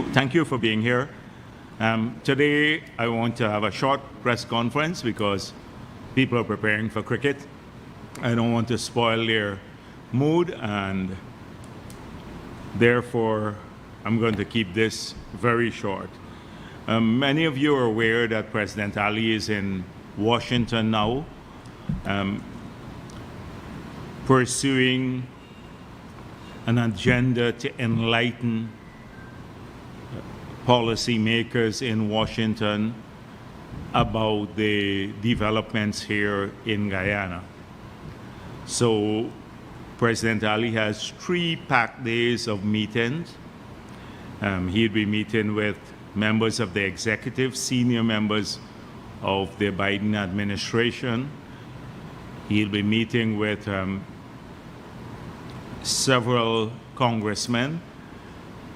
Thank you for being here. Today, I want to have a short press conference because people are preparing for cricket. I don't want to spoil their mood, and therefore, I'm going to keep this very short. Many of you are aware that President Ali is in Washington now, pursuing an agenda to enlighten policymakers in Washington about the developments here in Guyana. So President Ali has 3 packed days of meetings. He'll be meeting with members of the executive, senior members of the Biden administration. He'll be meeting with several congressmen,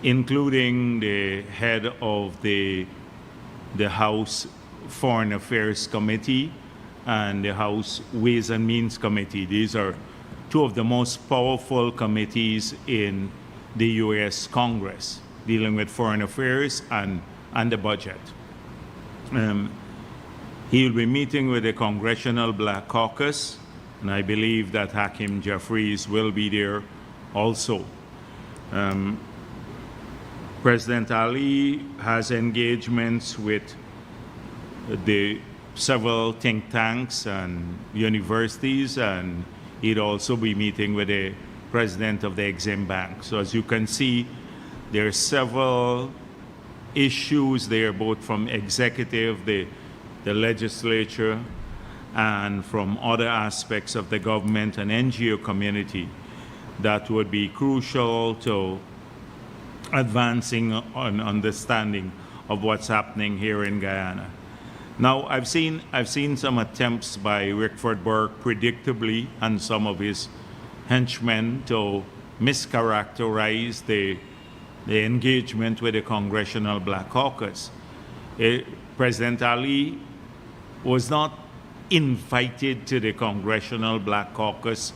including the head of the House Foreign Affairs Committee and the House Ways and Means Committee. These are 2 of the most powerful committees in the U.S. Congress, dealing with foreign affairs and the budget. He'll be meeting with the Congressional Black Caucus, and I believe that Hakeem Jeffries will be there also. President Ali has engagements with the several think tanks and universities, and he'd also be meeting with the president of the Exim Bank. So as you can see, there are several issues there, both from executive, the legislature, and from other aspects of the government and NGO community that would be crucial to advancing on understanding of what's happening here in Guyana. Now, I've seen some attempts by Rickford Burke, predictably, and some of his henchmen to mischaracterize the engagement with the Congressional Black Caucus. President Ali was not invited to the Congressional Black Caucus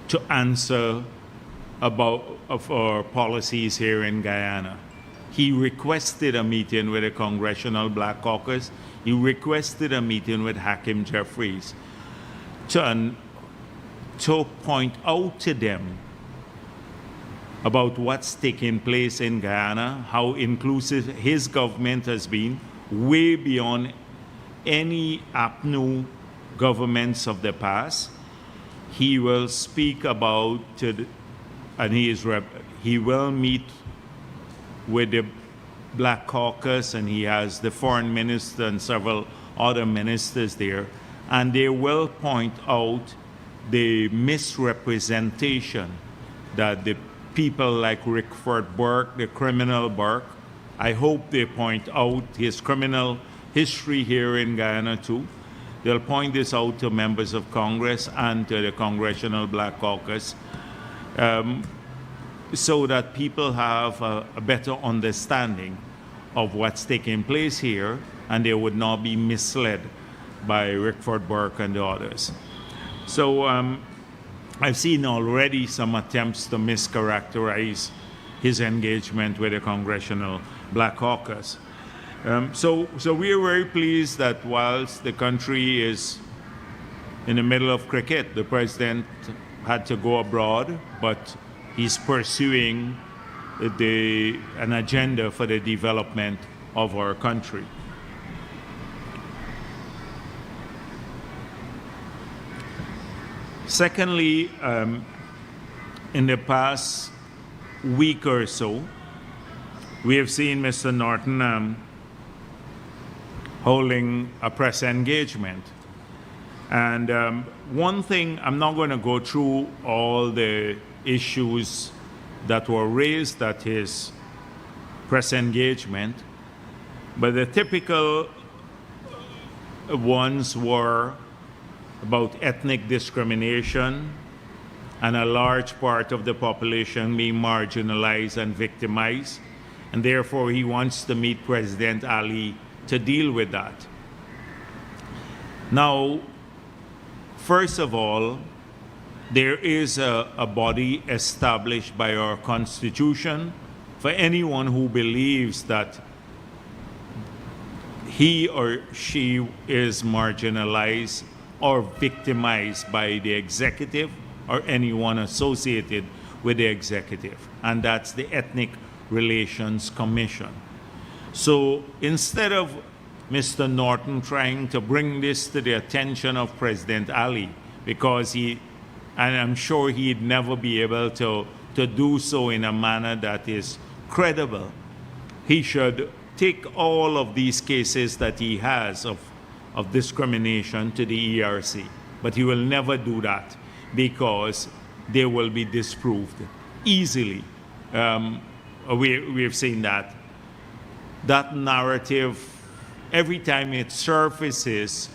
to answer about our policies here in Guyana. He requested a meeting with the Congressional Black Caucus. He requested a meeting with Hakeem Jeffries to point out to them about what's taking place in Guyana, how inclusive his government has been, way beyond any APNU governments of the past. He will speak about, and he will meet with the Black Caucus, and he has the foreign minister and several other ministers there, and they will point out the misrepresentation that the people like Rickford Burke, the criminal Burke, I hope they point out his criminal history here in Guyana too. They'll point this out to members of Congress and to the Congressional Black Caucus, so that people have a better understanding of what's taking place here, and they would not be misled by Rickford Burke and the others. So I've seen already some attempts to mischaracterize his engagement with the Congressional Black Caucus. So we are very pleased that whilst the country is in the middle of cricket, the president had to go abroad, but he's pursuing an agenda for the development of our country. Secondly, in the past week or so, we have seen Mr. Norton holding a press engagement. And one thing, I'm not going to go through all the issues that were raised at his press engagement, but the typical ones were about ethnic discrimination and a large part of the population being marginalized and victimized, and therefore he wants to meet President Ali to deal with that. Now, first of all, there is a body established by our Constitution for anyone who believes that he or she is marginalized or victimized by the executive or anyone associated with the executive, and that's the Ethnic Relations Commission. So instead of Mr. Norton trying to bring this to the attention of President Ali, because and I'm sure he'd never be able to do so in a manner that is credible, he should take all of these cases that he has of discrimination to the ERC. But he will never do that because they will be disproved easily. We've seen that. That narrative, every time it surfaces,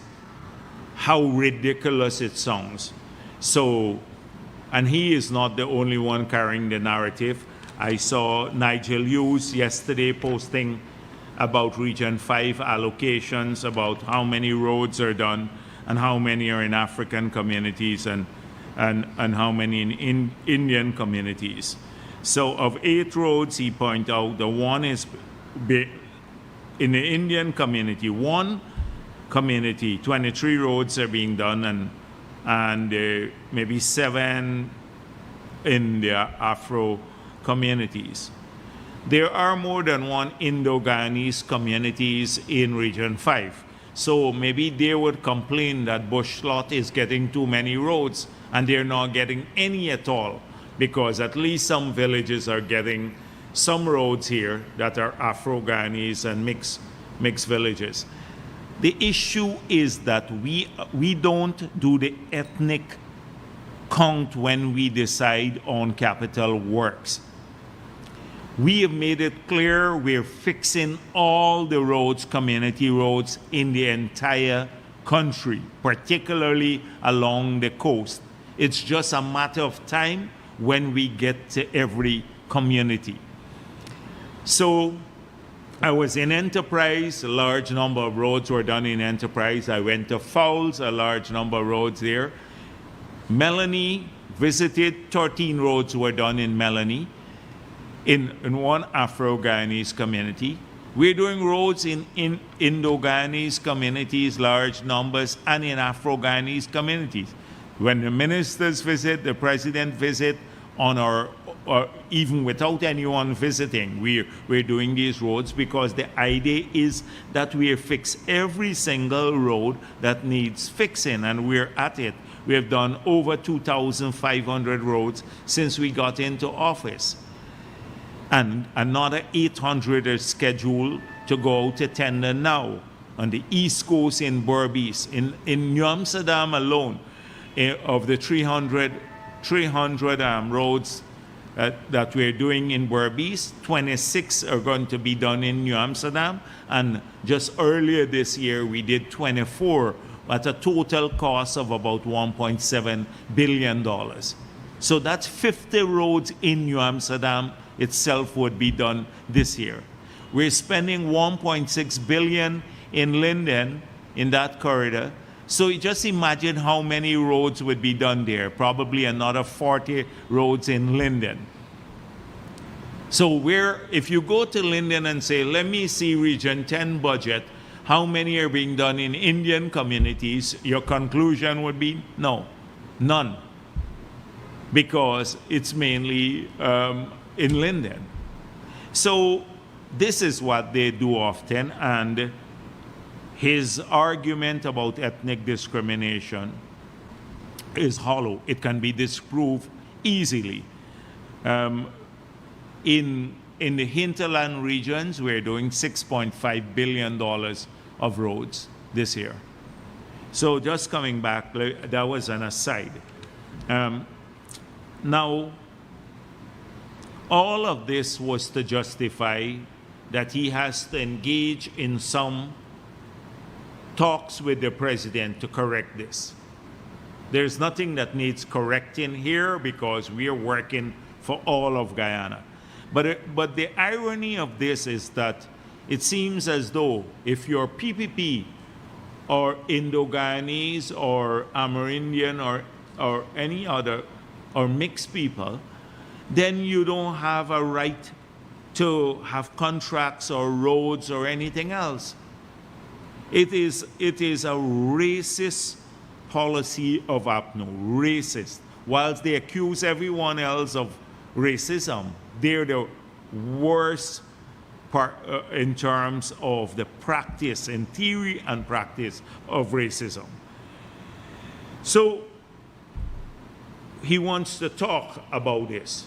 how ridiculous it sounds. So, and he is not the only one carrying the narrative. I saw Nigel Hughes yesterday posting about Region 5 allocations, about how many roads are done and how many are in African communities and how many in Indian communities. So of 8 roads, he pointed out the one is in the Indian community, 1 community, 23 roads are being done, and maybe 7 in the Afro communities. There are more than 1 Indo-Guyanese communities in Region 5. So maybe they would complain that Bush Slot is getting too many roads and they're not getting any at all, because at least some villages are getting some roads here that are Afro-Guyanese and mixed villages. The issue is that we don't do the ethnic count when we decide on capital works. We have made it clear we're fixing all the roads, community roads, in the entire country, particularly along the coast. It's just a matter of time when we get to every community. So I was in Enterprise, a large number of roads were done in Enterprise. I went to Fowles, a large number of roads there. Melanie visited, 13 roads were done in Melanie. In 1 Afro-Guyanese community. We're doing roads in Indo-Guyanese communities, large numbers, and in Afro-Guyanese communities. When the ministers visit, the president visit, or even without anyone visiting, we're doing these roads because the idea is that we fix every single road that needs fixing, and we're at it. We have done over 2,500 roads since we got into office. And another 800 are scheduled to go out to tender now on the East Coast in Berbice. In New Amsterdam alone, of the 300 roads that we're doing in Berbice, 26 are going to be done in New Amsterdam. And just earlier this year, we did 24 at a total cost of about $1.7 billion. So that's 50 roads in New Amsterdam itself would be done this year. We're spending $1.6 billion in Linden, in that corridor. So you just imagine how many roads would be done there. Probably another 40 roads in Linden. So if you go to Linden and say, let me see Region 10 budget, how many are being done in Indian communities, your conclusion would be no, none. Because it's mainly in Linden. So this is what they do often, and his argument about ethnic discrimination is hollow. It can be disproved easily. In the hinterland regions, we're doing $6.5 billion of roads this year. So just coming back, that was an aside. Now, all of this was to justify that he has to engage in some talks with the president to correct this. There's nothing that needs correcting here because we are working for all of Guyana. But the irony of this is that it seems as though if you're PPP or Indo-Guyanese or Amerindian or any other or mixed people, then you don't have a right to have contracts or roads or anything else. It is a racist policy of APNO, racist. Whilst they accuse everyone else of racism, they're the worst part in terms of the practice, in theory and practice of racism. So he wants to talk about this.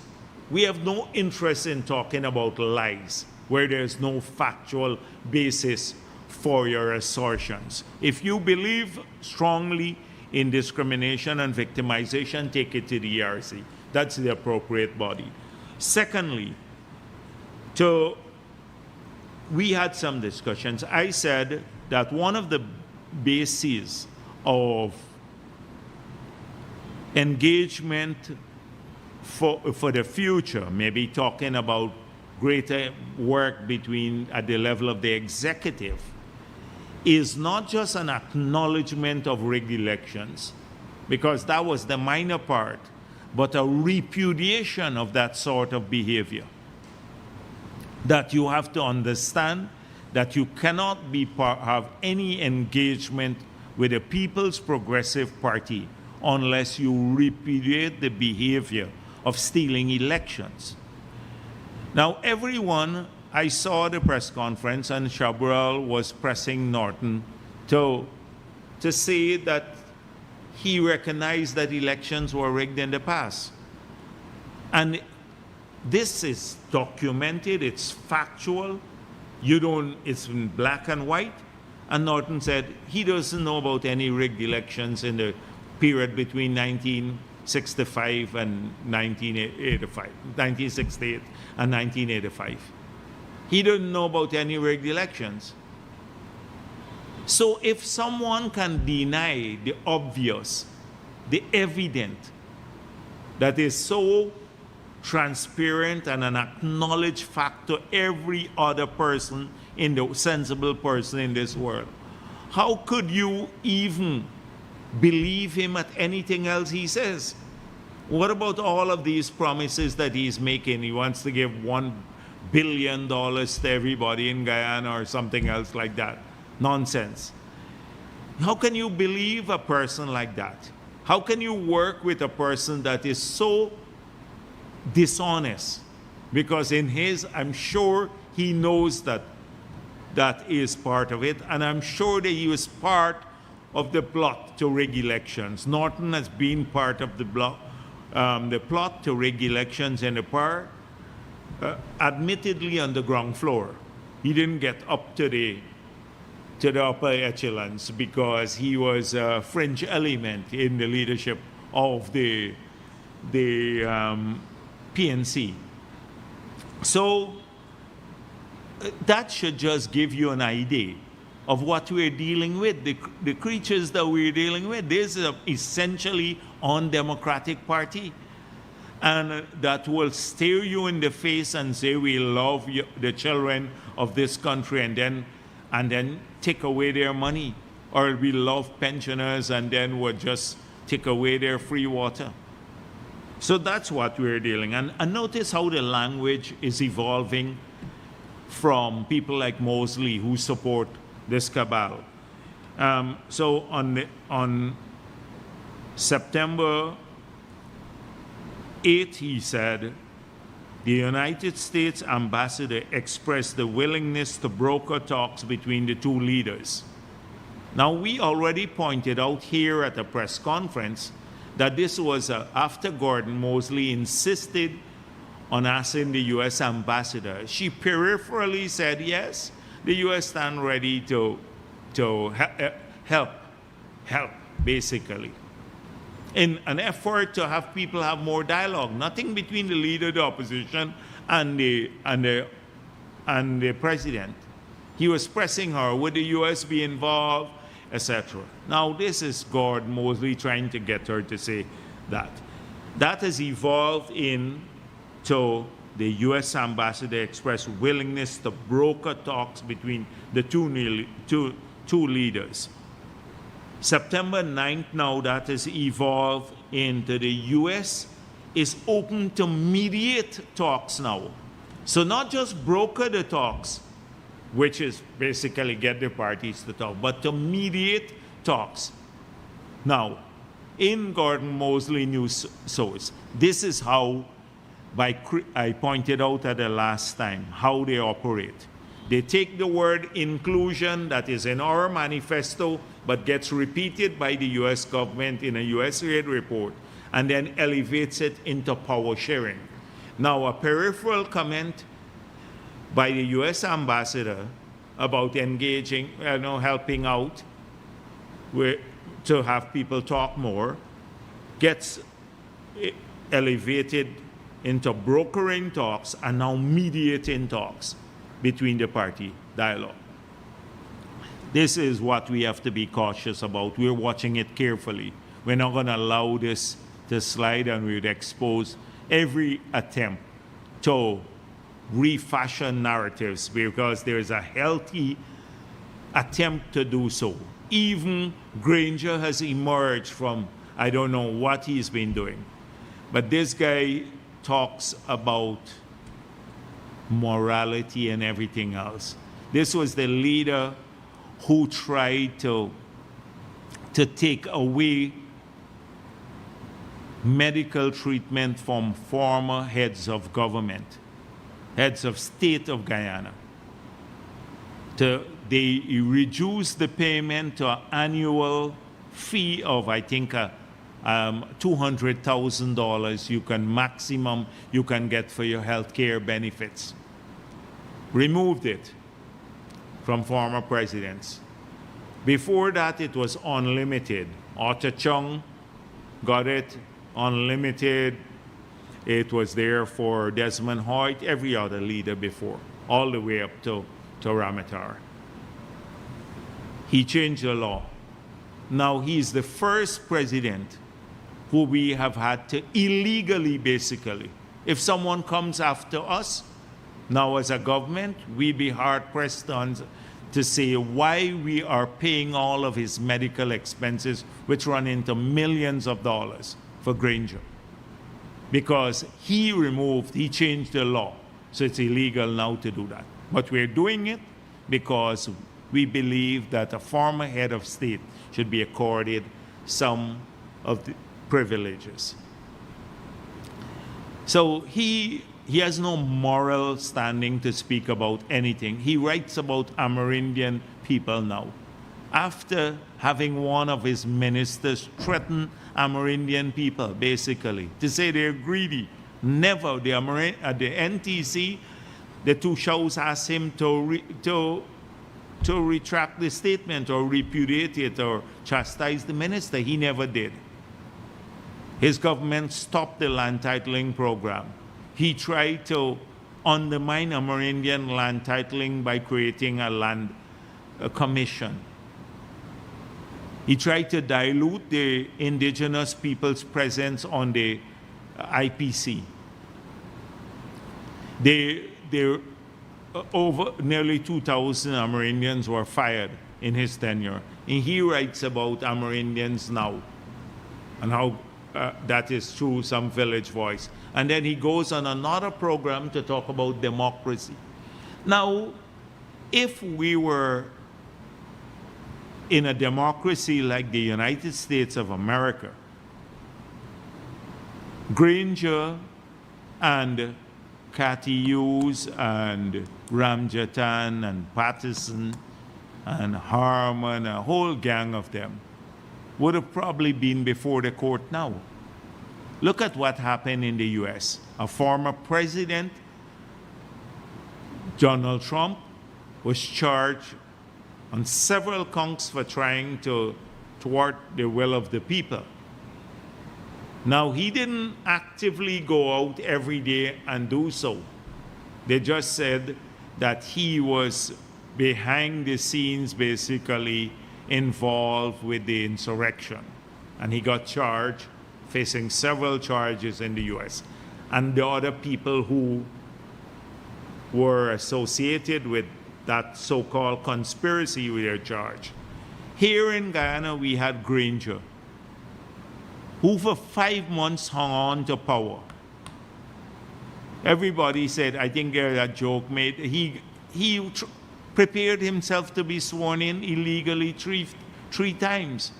We have no interest in talking about lies where there's no factual basis for your assertions. If you believe strongly in discrimination and victimization, take it to the ERC. That's the appropriate body. Secondly, we had some discussions. I said that one of the bases of engagement for the future, maybe talking about greater work at the level of the executive, is not just an acknowledgement of rigged elections, because that was the minor part, but a repudiation of that sort of behavior. That you have to understand that you cannot have any engagement with the People's Progressive Party unless you repudiate the behavior of stealing elections. Now, I saw the press conference, and Chabral was pressing Norton to say that he recognized that elections were rigged in the past. And this is documented, it's factual, it's in black and white. And Norton said he doesn't know about any rigged elections in the period between 1965 and 1968 and 1985. He didn't know about any rigged elections. So if someone can deny the obvious, the evident, that is so transparent and an acknowledged fact to every other person, sensible person in this world, how could you even believe him at anything else he says? What about all of these promises that he's making? He wants to give $1 billion to everybody in Guyana or something else like that. Nonsense. How can you believe a person like that? How can you work with a person that is so dishonest? Because I'm sure he knows that is part of it, and I'm sure that he was part of the plot to rig elections. Norton has been part of the plot to rig elections in the park, admittedly on the ground floor. He didn't get up to the upper echelons because he was a fringe element in the leadership of the PNC. So that should just give you an idea of what we're dealing with, the creatures that we're dealing with. This is essentially undemocratic party, and that will stare you in the face and say we love the children of this country, and then take away their money, or we love pensioners and then we'll just take away their free water. So that's what we're dealing. And notice how the language is evolving from people like Mosley who support this cabal. So on September 8, he said, the United States ambassador expressed the willingness to broker talks between the two leaders. Now, we already pointed out here at a press conference that this was after Gordon Mosley insisted on asking the U.S. ambassador. She peripherally said, yes, the U.S. stand ready to help, basically, in an effort to have people have more dialogue. Nothing between the leader of the opposition and the president. He was pressing her, would the U.S. be involved, etc. Now, this is Gordon Mosley trying to get her to say that. That has evolved into the U.S. ambassador expressed willingness to broker talks between the two leaders. September 9th now, that has evolved into the U.S. is open to mediate talks now. So not just broker the talks, which is basically get the parties to talk, but to mediate talks. Now, in Gordon Mosley news source, this is how, I pointed out at the last time, how they operate. They take the word inclusion that is in our manifesto, but gets repeated by the US government in a USAID report, and then elevates it into power sharing. Now, a peripheral comment by the US ambassador about engaging, helping out to have people talk more, gets elevated into brokering talks and now mediating talks between the party dialogue. This is what we have to be cautious about. We're watching it carefully. We're not going to allow this to slide, and we would expose every attempt to refashion narratives, because there is a healthy attempt to do so. Even Granger has emerged from, I don't know what he's been doing, but this guy talks about morality and everything else. This was the leader who tried to take away medical treatment from former heads of government, heads of state of Guyana. They reduced the payment to an annual fee of, I think, $200,000 maximum you can get for your health care benefits. Removed it from former presidents. Before that, it was unlimited. Arthur Chung got it, unlimited. It was there for Desmond Hoyt, every other leader before, all the way up to Ramatar. He changed the law. Now he's the first president who we have had to illegally, basically. If someone comes after us, now as a government, we'd be hard-pressed to say why we are paying all of his medical expenses, which run into millions of dollars for Granger. Because he changed the law. So it's illegal now to do that. But we're doing it because we believe that a former head of state should be accorded some of the privileges. So he has no moral standing to speak about anything. He writes about Amerindian people now. After having one of his ministers threaten Amerindian people, basically, to say they're greedy. Never, the NTC, the two shows asked him to retract the statement or repudiate it or chastise the minister. He never did. His government stopped the land titling program. He tried to undermine Amerindian land titling by creating a commission. He tried to dilute the indigenous people's presence on the IPC. Over nearly 2,000 Amerindians were fired in his tenure. And he writes about Amerindians now and how that is through some village voice. And then he goes on another program to talk about democracy. Now, if we were in a democracy like the United States of America, Granger and Cathy Hughes and Ramjatan and Patterson and Harmon, a whole gang of them, would have probably been before the court now. Look at what happened in the US. A former president, Donald Trump, was charged on several counts for trying to thwart the will of the people. Now, he didn't actively go out every day and do so. They just said that he was behind the scenes, basically involved with the insurrection. And he got charged, facing several charges in the US. And the other people who were associated with that so-called conspiracy were charged. Here in Guyana, we had Granger, who for 5 months hung on to power. Everybody said, I think there's a joke made, prepared himself to be sworn in illegally three times.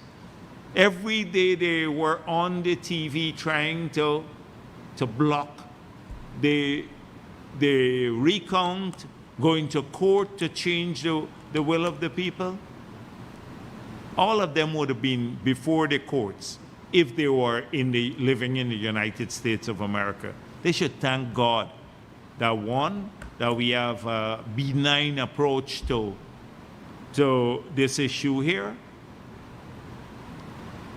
Every day they were on the TV trying to block the recount, going to court to change the will of the people. All of them would have been before the courts if they were living in the United States of America. They should thank God that that we have a benign approach to this issue here.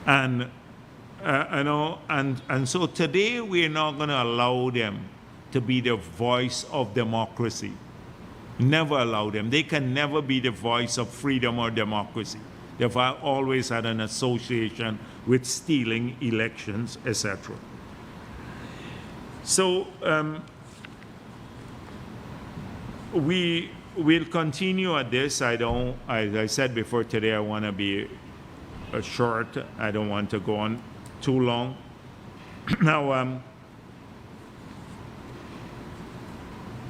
And so today we're not going to allow them to be the voice of democracy. Never allow them. They can never be the voice of freedom or democracy. They've always had an association with stealing elections, etc. So we will continue at this. As I said before today, I want to be short. I don't want to go on too long. Now,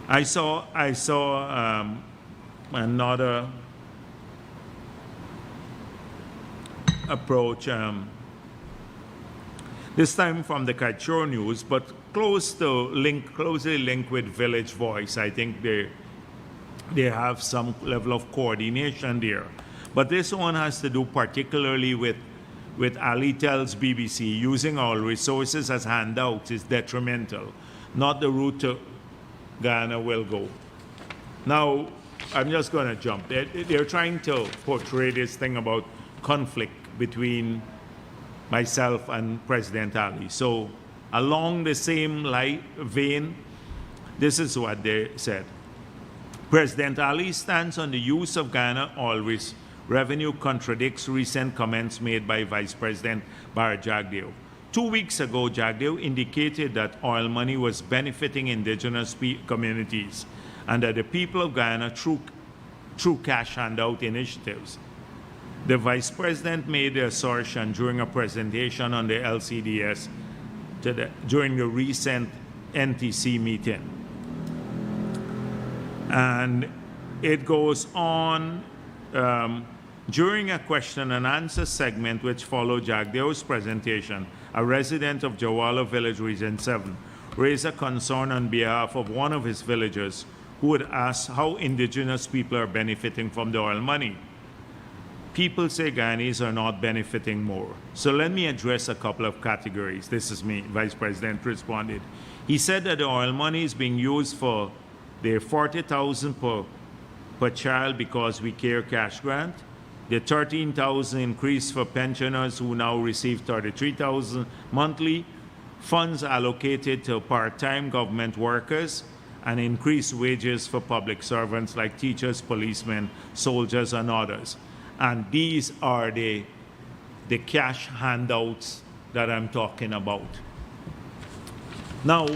I saw another approach, this time from the Kaichor News, but closely linked with Village Voice. I think they have some level of coordination there. But this one has to do particularly with Ali tells BBC, using our resources as handouts is detrimental, not the route to Ghana will go. Now, I'm just going to jump. They're trying to portray this thing about conflict between myself and President Ali. So along the same vein, this is what they said. President Ali's stance on the use of Ghana oil revenue contradicts recent comments made by Vice President Bharrat Jagdeo. 2 weeks ago, Jagdeo indicated that oil money was benefiting indigenous communities and that the people of Ghana through cash handout initiatives. The Vice President made the assertion during a presentation on the LCDS during the recent NTC meeting. And it goes on during a question and answer segment which followed Jagdeo's presentation. A resident of Jawala Village, Region 7, raised a concern on behalf of one of his villagers who had asked how indigenous people are benefiting from the oil money. People say Guyanese are not benefiting more. So let me address a couple of categories. This is me, Vice President responded. He said that the oil money is being used for the 40,000 per child because we care cash grant, the 13,000 increase for pensioners who now receive 33,000 monthly, funds allocated to part-time government workers, and increased wages for public servants like teachers, policemen, soldiers, and others. And these are the cash handouts that I'm talking about. Now,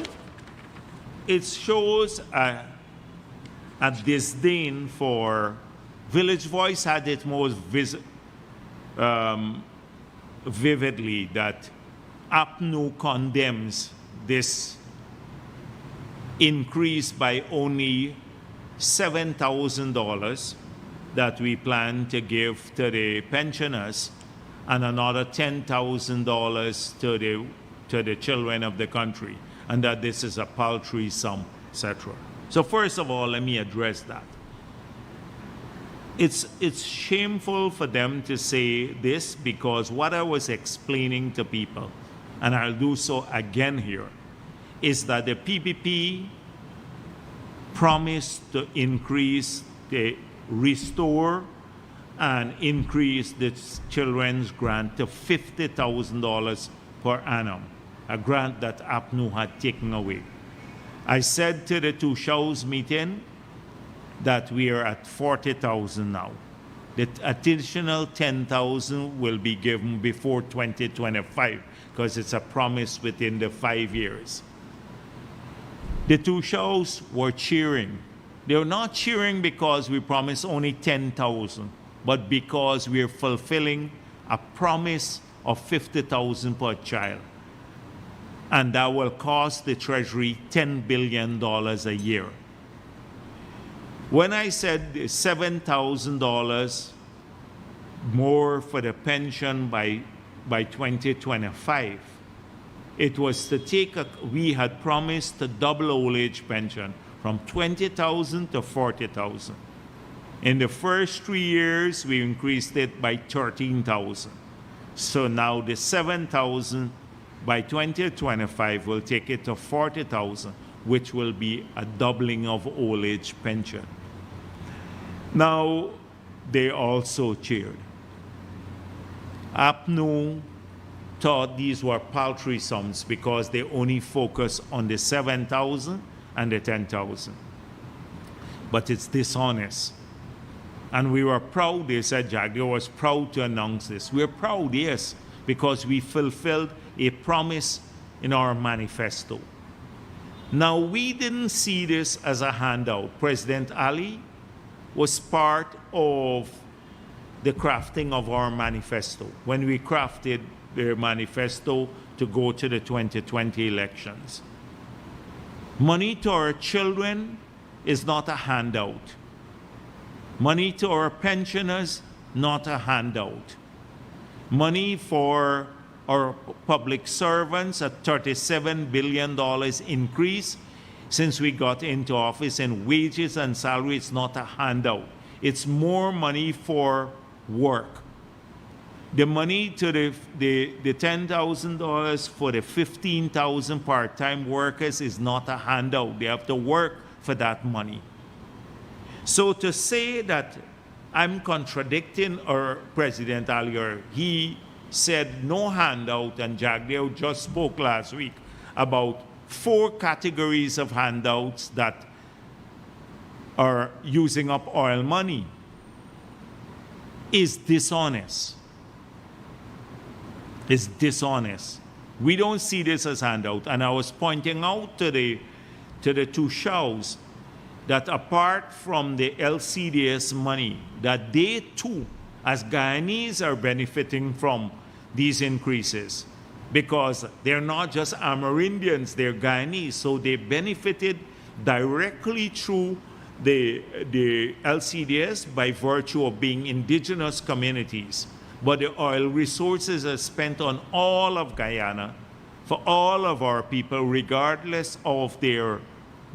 it shows a disdain for Village Voice had it most vividly that APNU condemns this increase by only $7,000 that we plan to give to the pensioners and another $10,000 to the children of the country, and that this is a paltry sum, etc. So first of all, let me address that. It's shameful for them to say this because what I was explaining to people, and I'll do so again here, is that the PPP promised to restore and increase the children's grant to $50,000 per annum, a grant that APNU had taken away. I said to the Two Shows meeting that we are at 40,000 now. The additional 10,000 will be given before 2025 because it's a promise within the 5 years. The Two Shows were cheering. They were not cheering because we promised only 10,000, but because we're fulfilling a promise of 50,000 per child. and that will cost the Treasury $10 billion a year. When I said $7,000 more for the pension by 2025, it was to we had promised to double old age pension from 20,000 to 40,000. In the first 3 years, we increased it by 13,000. So now the 7,000 by 2025 will take it to 40,000, which will be a doubling of old age pension. Now, they also cheered. APNU thought these were paltry sums because they only focus on the 7,000 and the 10,000. But it's dishonest. And we were proud, they said, Jagdeo was proud to announce this. We're proud, yes, because we fulfilled a promise in our manifesto. Now, we didn't see this as a handout. President Ali was part of the crafting of our manifesto when we crafted the manifesto to go to the 2020 elections. Money to our children is not a handout. Money to our pensioners, not a handout. Money for our public servants, a $37 billion increase since we got into office in wages and salary, it's not a handout. It's more money for work. The money to the $10,000 for the 15,000 part-time workers is not a handout. They have to work for that money. So to say that I'm contradicting our President Ali, or he said no handout, and Jagdeo just spoke last week about 4 categories of handouts that are using up oil money, is dishonest. It's dishonest. We don't see this as handout. And I was pointing out to the 2 shows that apart from the LCDS money, that they too, as Guyanese, are benefiting from these increases, because they're not just Amerindians, they're Guyanese, so they benefited directly through the LCDS by virtue of being indigenous communities. But the oil resources are spent on all of Guyana, for all of our people, regardless of their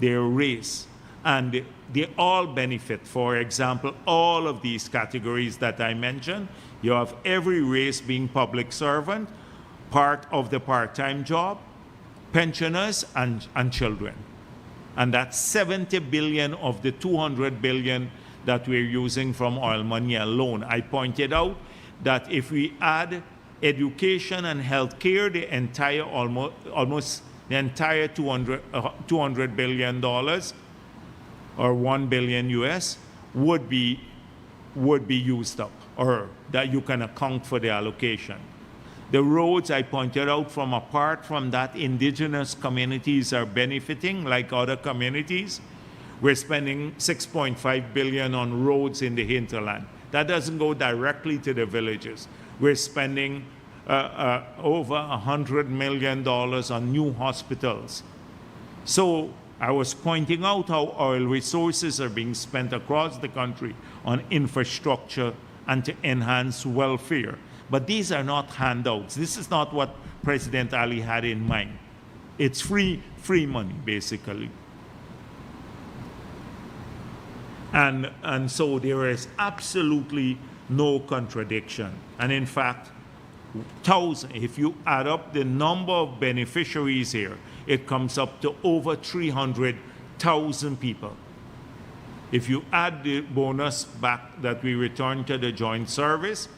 race. And they all benefit. For example, all of these categories that I mentioned, you have every race being public servant, part of the part-time job, pensioners, and children. And that's 70 billion of the 200 billion that we're using from oil money alone. I pointed out that if we add education and healthcare, the entire almost the entire $200 billion or $1 billion US would be used up, or that you can account for the allocation. The roads I pointed out, from apart from that, indigenous communities are benefiting like other communities. We're spending $6.5 billion on roads in the hinterland. That doesn't go directly to the villages. We're spending over $100 million on new hospitals. So I was pointing out how oil resources are being spent across the country on infrastructure and to enhance welfare. But these are not handouts. This is not what President Ali had in mind. It's free money, basically. And so there is absolutely no contradiction. And in fact, if you add up the number of beneficiaries here, it comes up to over 300,000 people. If you add the bonus back that we return to the joint service,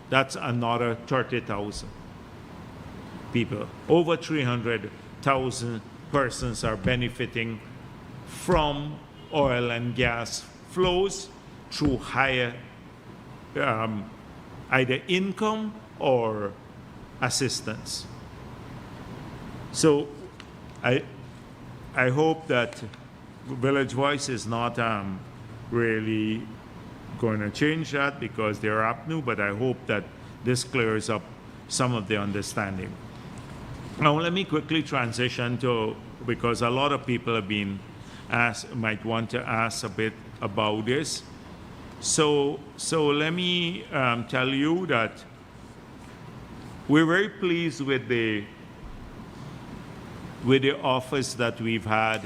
that's another 30,000 people. Over 300,000 persons are benefiting from oil and gas flows through higher either income or assistance. So I hope that Village Voice is not really going to change that because they're APNU, but I hope that this clears up some of the understanding. Now let me quickly transition to, because a lot of people have been might want to ask a bit about this. So let me tell you that we're very pleased with the offers that we've had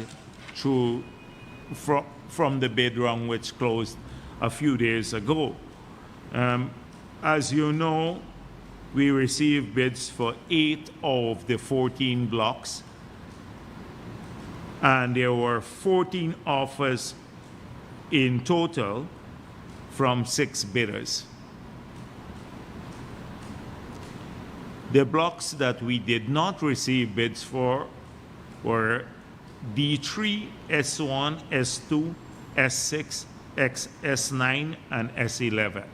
from the bid round, which closed a few days ago. As you know, we received bids for 8 of the 14 blocks, and there were 14 offers in total from 6 bidders. The blocks that we did not receive bids for were D3, S1, S2, S6, S9, and S11.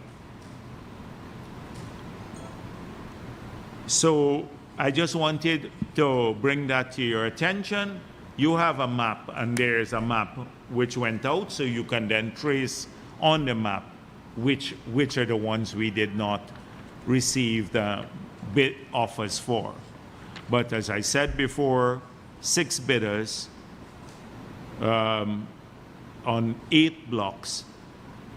So I just wanted to bring that to your attention. You have a map, and there's a map which went out, so you can then trace on the map which are the ones we did not receive the bid offers for. But as I said before, 6 bidders on 8 blocks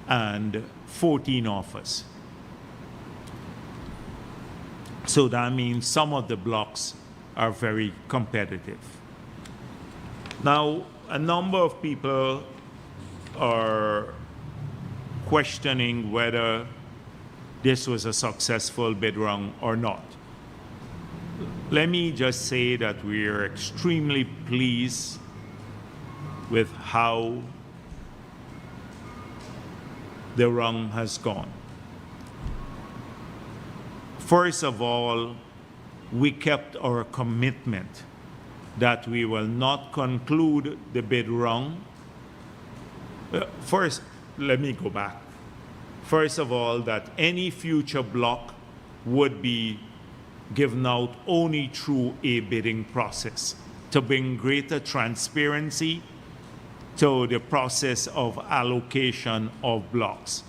and 14 offers. So that means some of the blocks are very competitive. Now, a number of people are questioning whether this was a successful bid round or not. Let me just say that we are extremely pleased with how the round has gone. First of all, we kept our commitment that we will not conclude the bid round. First, let me go back. First of all, that any future block would be given out only through a bidding process to bring greater transparency to the process of allocation of blocks.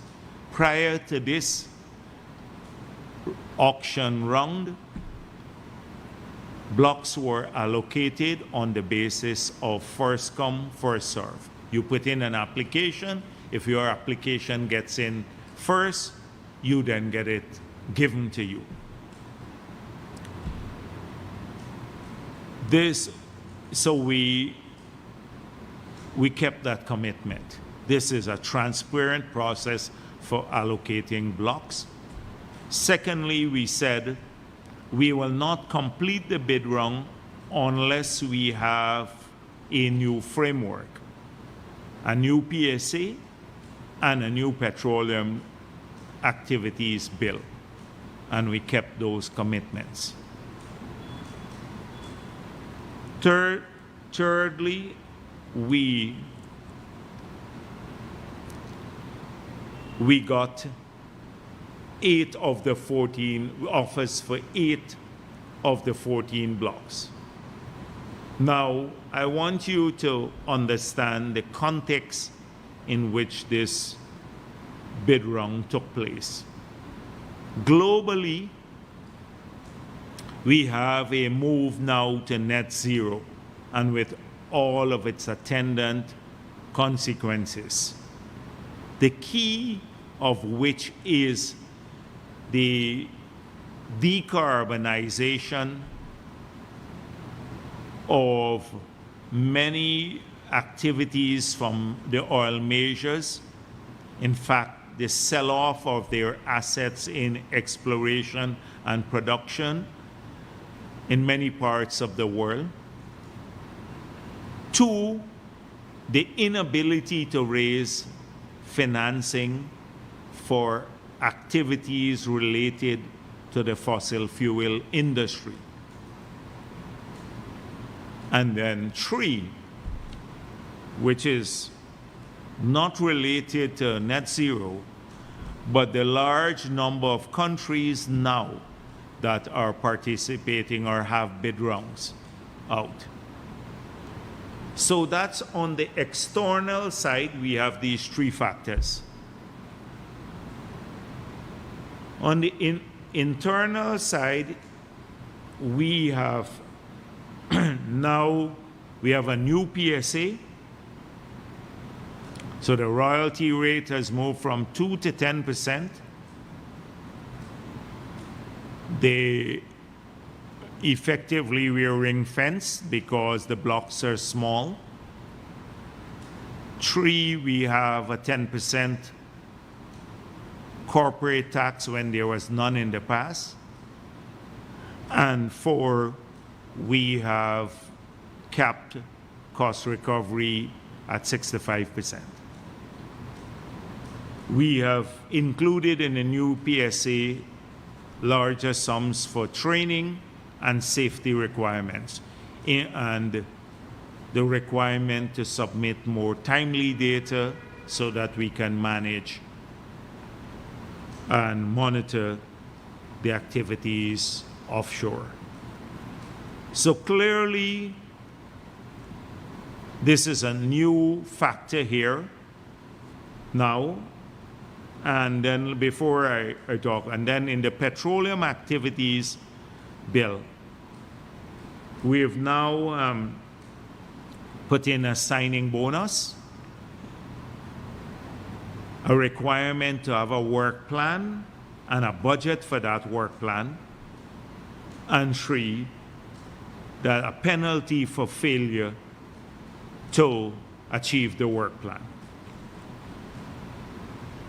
Prior to this auction round, blocks were allocated on the basis of first come, first serve. You put in an application. If your application gets in first, you then get it given to you. So we kept that commitment. This is a transparent process for allocating blocks. Secondly, we said we will not complete the bid round unless we have a new framework, a new PSA, and a new petroleum activities bill. And we kept those commitments. Thirdly, we got 8 of the 14 offers for 8 of the 14 blocks. Now, I want you to understand the context in which this bid round took place. Globally, we have a move now to net zero, and with all of its attendant consequences, the key of which is the decarbonization of many activities from the oil majors. In fact, the sell-off of their assets in exploration and production in many parts of the world. 2, the inability to raise financing for activities related to the fossil fuel industry. And then 3, which is not related to net zero, but the large number of countries now that are participating or have bid rounds out. So that's on the external side, we have these 3 factors. On the internal side, we have Now we have a new PSA. So the royalty rate has moved from 2 to 10%. They effectively we're ring fenced because the blocks are small. 3, we have a 10% corporate tax when there was none in the past. And 4, we have capped cost recovery at 65%. We have included in the new PSA larger sums for training and safety requirements, and the requirement to submit more timely data so that we can manage and monitor the activities offshore. So clearly, this is a new factor here now. And then before I talk, and then in the petroleum activities bill, we have now put in a signing bonus, a requirement to have a work plan and a budget for that work plan, and 3, that a penalty for failure to achieve the work plan.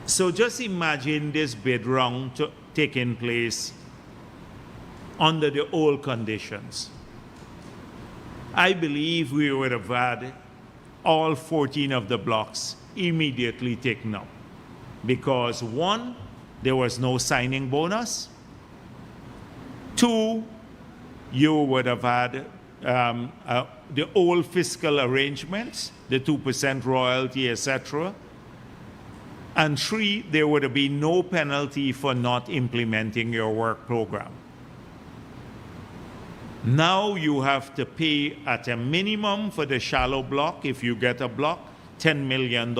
So just imagine this bid round taking place under the old conditions. I believe we would have had all 14 of the blocks immediately taken up because 1, there was no signing bonus. 2, you would have had the old fiscal arrangements, the 2% royalty, etc. And 3, there would have been no penalty for not implementing your work program. Now you have to pay at a minimum for the shallow block, if you get a block, $10 million.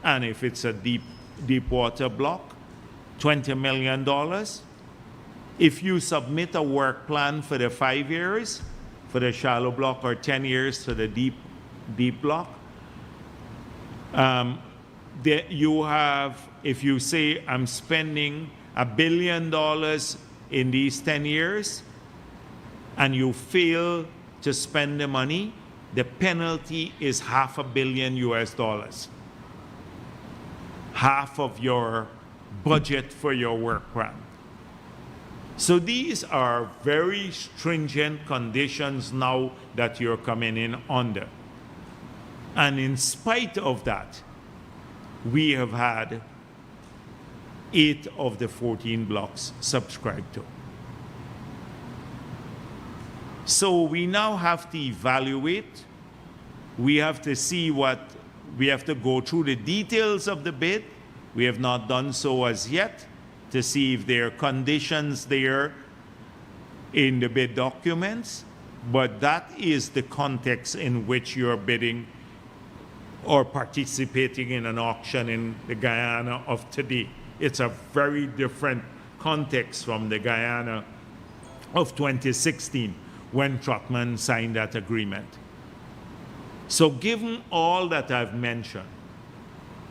And if it's a deep water block, $20 million. If you submit a work plan for the 5 years, for the shallow block, or 10 years for the deep block, you have, if you say I'm spending $1 billion in these 10 years and you fail to spend the money, the penalty is $500 million US. Half of your budget for your work plan. So these are very stringent conditions now that you're coming in under. And in spite of that, we have had 8 of the 14 blocks subscribed to. So we now have to evaluate. We have to see we have to go through the details of the bid. We have not done so as yet to see if there are conditions there in the bid documents, but that is the context in which you're bidding or participating in an auction in the Guyana of today. It's a very different context from the Guyana of 2016 when Trotman signed that agreement. So given all that I've mentioned,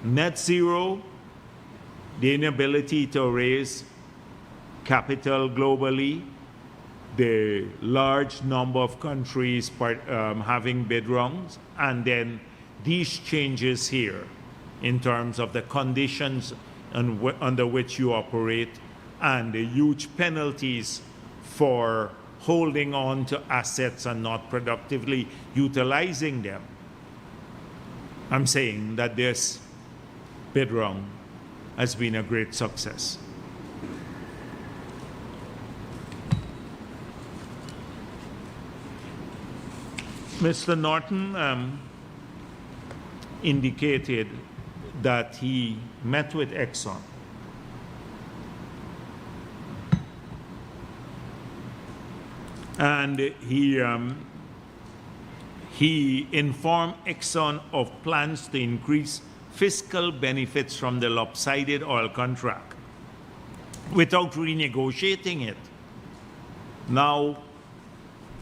net zero, the inability to raise capital globally, the large number of countries having bid rounds, and then these changes here in terms of the conditions under which you operate and the huge penalties for holding on to assets and not productively utilizing them. I'm saying that this bid round has been a great success. Mr. Norton indicated that he met with Exxon. And he informed Exxon of plans to increase fiscal benefits from the lopsided oil contract without renegotiating it. Now,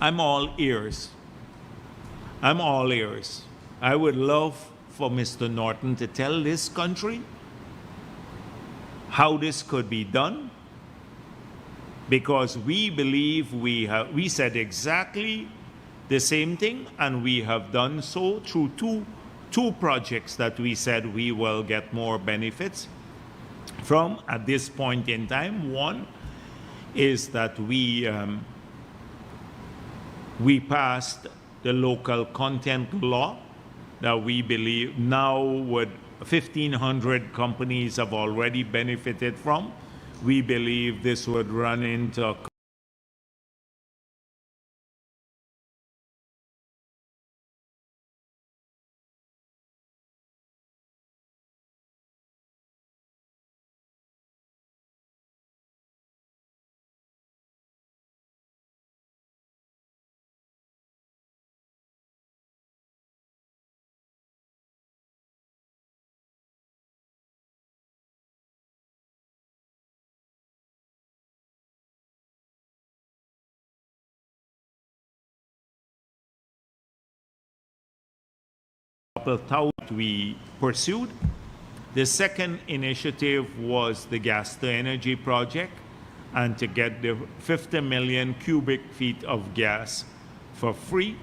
I'm all ears. I'm all ears. I would love for Mr. Norton to tell this country how this could be done, because we believe we said exactly the same thing, and we have done so through two projects that we said we will get more benefits from at this point in time. One is that we passed the local content law that we believe now would 1,500 companies have already benefited from. We believe this would run into a couple thousand we pursued. The second initiative was the gas to energy project, and to get the 50 million cubic feet of gas for free,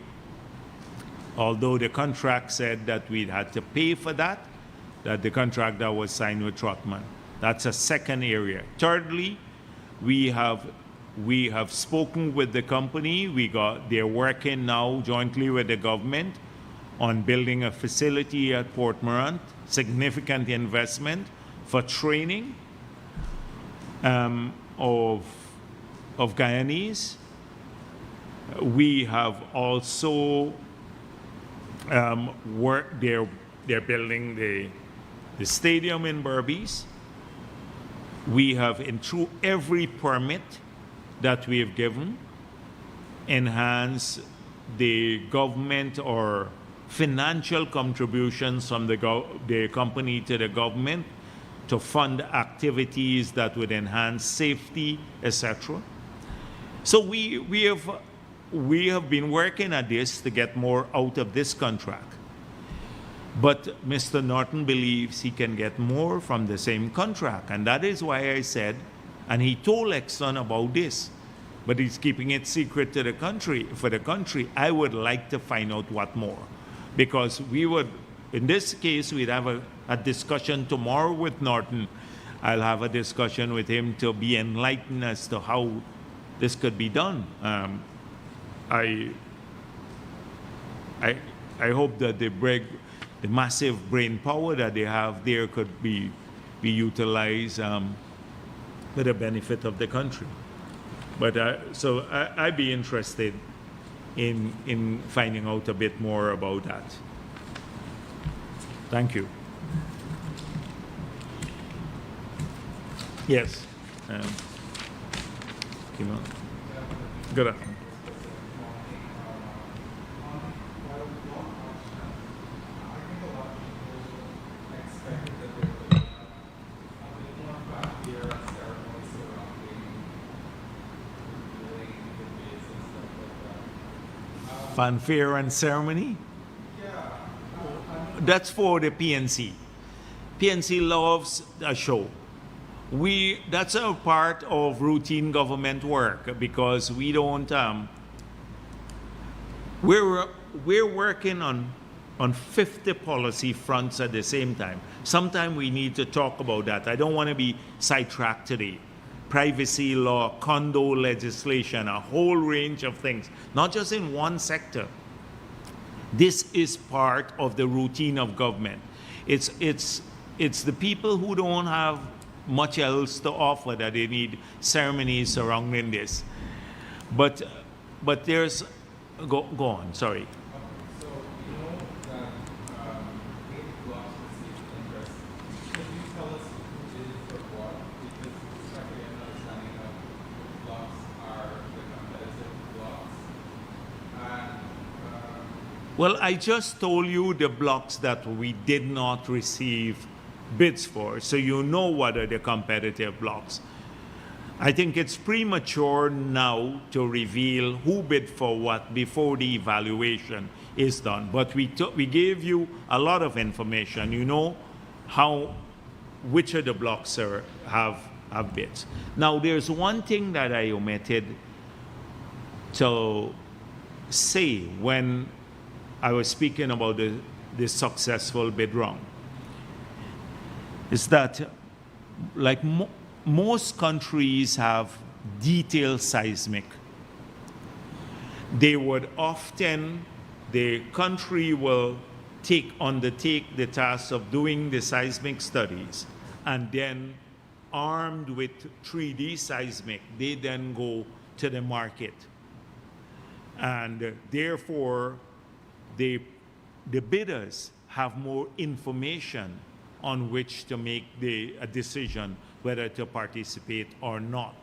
although the contract said that we'd had to pay for that the contract that was signed with Trotman. That's a second area. Thirdly, we have spoken with the company. They're working now jointly with the government on building a facility at Port Morant, significant investment for training of Guyanese. We have also worked, they're building the stadium in Berbice. We have, through every permit that we have given, enhanced the government or financial contributions from the company to the government to fund activities that would enhance safety, etc. So we have been working at this to get more out of this contract. But Mr. Norton believes he can get more from the same contract, and that is why I said, and he told Exxon about this, but he's keeping it secret to the country. For the country, I would like to find out what more. Because we would, in this case, we'd have a discussion tomorrow with Norton. I'll have a discussion with him to be enlightened as to how this could be done. I hope that the massive brain power that they have there could be utilized for the benefit of the country. But so I'd be interested in finding out a bit more about that. Thank you. Yes. Good afternoon. Fanfare and ceremony? That's for the PNC. PNC loves a show. That's a part of routine government work, because we don't, we're working on 50 policy fronts at the same time. Sometimes we need to talk about that. I don't want to be sidetracked today. Privacy law, condo legislation, a whole range of things, not just in one sector. This is part of the routine of government. It's the people who don't have much else to offer that they need ceremonies surrounding this. But there's, go on, sorry. So you know that 8 blocks received interest. Could you tell us who did it for what? Because it's trying to get an understanding of which blocks are the competitive blocks. And well, I just told you the blocks that we did not receive bids for, so you know what are the competitive blocks. I think it's premature now to reveal who bid for what before the evaluation is done. But we gave you a lot of information. You know which of the blocks have bids. Now, there's one thing that I omitted to say when I was speaking about the successful bid round. Is that like most countries have detailed seismic. They would often, the country will undertake the task of doing the seismic studies, and then armed with 3D seismic, they then go to the market. And therefore, the bidders have more information on which to make a decision whether to participate or not.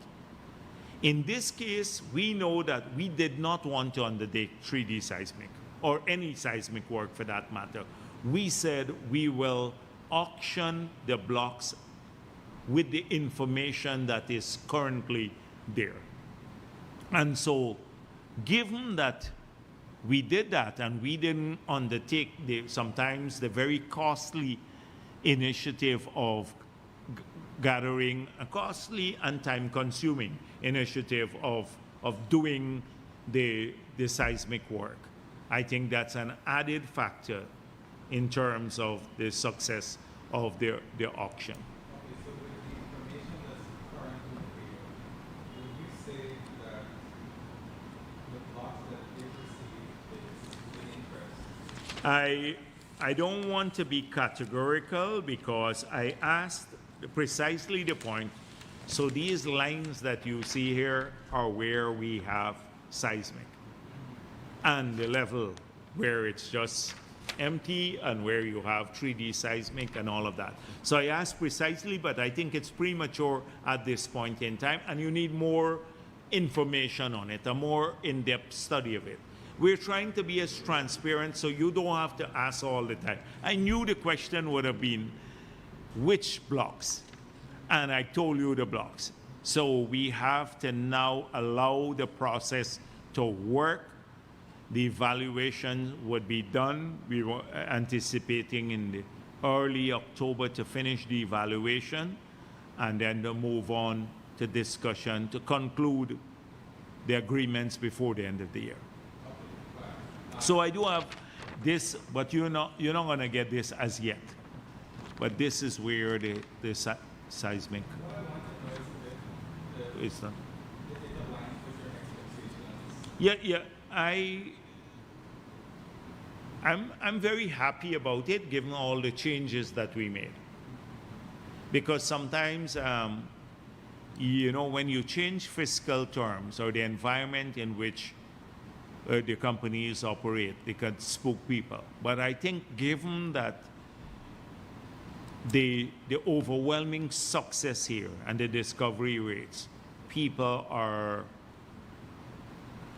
In this case, we know that we did not want to undertake 3D seismic, or any seismic work for that matter. We said we will auction the blocks with the information that is currently there. And so, given that we did that and we didn't undertake sometimes the very costly initiative of gathering, a costly and time-consuming initiative of doing the seismic work. I think that's an added factor in terms of the success of the auction. Okay, so with the information that's currently available, would you say that the blocks that they received is the interest? I don't want to be categorical because I asked precisely the point. So these lines that you see here are where we have seismic, and the level where it's just empty and where you have 3D seismic and all of that. So I asked precisely, but I think it's premature at this point in time, and you need more information on it, a more in-depth study of it. We're trying to be as transparent so you don't have to ask all the time. I knew the question would have been, which blocks? And I told you the blocks. So we have to now allow the process to work. The evaluation would be done. We were anticipating in the early October to finish the evaluation and then to move on to discussion to conclude the agreements before the end of the year. So I do have this, but you're not going to get this as yet. But this is where the seismic What I want to know is is done. if it aligns with your expectations. I'm very happy about it, given all the changes that we made. Because sometimes, you know, when you change fiscal terms or the environment in which the companies operate, they can spook people. But I think given that the overwhelming success here and the discovery rates,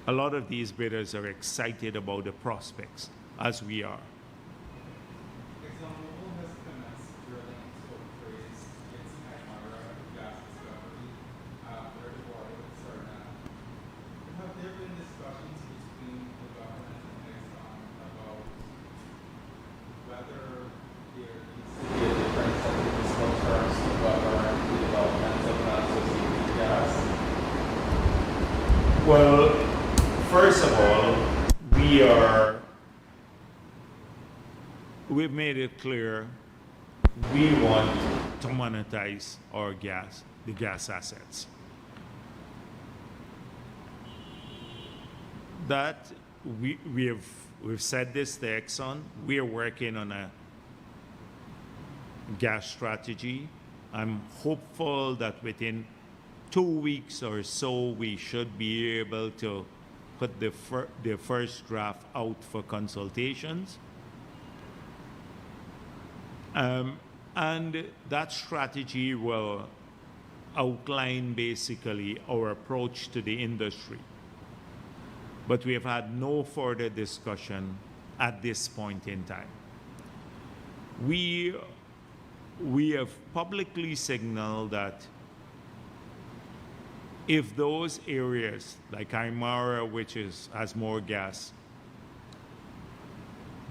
a lot of these bidders are excited about the prospects, as we are. ExxonMobil has commenced drilling to appraise its Nightmare gas discovery where the water with Suriname. Have there been discussions between the government and Exxon about whether there needs to be a different set of fiscal terms to govern the development of non-associated gas? Well, first of all, we've made it clear we want to monetize our gas, the gas assets. That we've said this to Exxon. We are working on a gas strategy. I'm hopeful that within 2 weeks or so we should be able to put the first draft out for consultations. And that strategy will outline basically our approach to the industry. But we have had no further discussion at this point in time. We have publicly signaled that if those areas like Aymara, which has more gas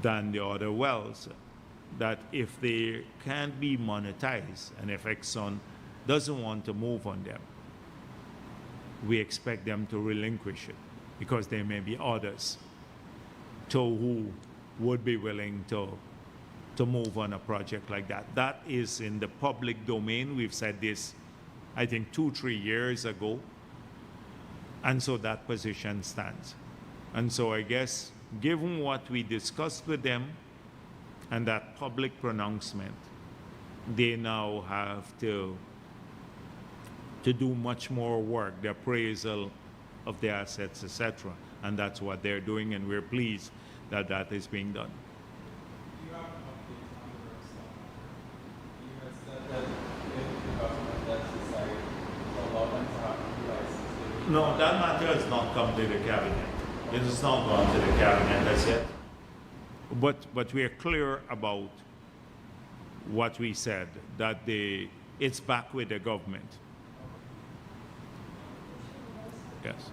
than the other wells, that if they can't be monetized and if Exxon doesn't want to move on them, we expect them to relinquish it because there may be others who would be willing to move on a project like that. That is in the public domain. We've said this, I think, 2-3 years ago. And so that position stands. And so I guess, given what we discussed with them and that public pronouncement, they now have to do much more work, the appraisal of the assets, etc. And that's what they're doing, and we're pleased that that is being done. Do you have an update on the Rexall matter? You had said that if the government lets decide to allow them to have licenses. No, that matter has not come to the cabinet. It has not gone to the cabinet as yet. But we are clear about what we said, that it's back with the government. Yes.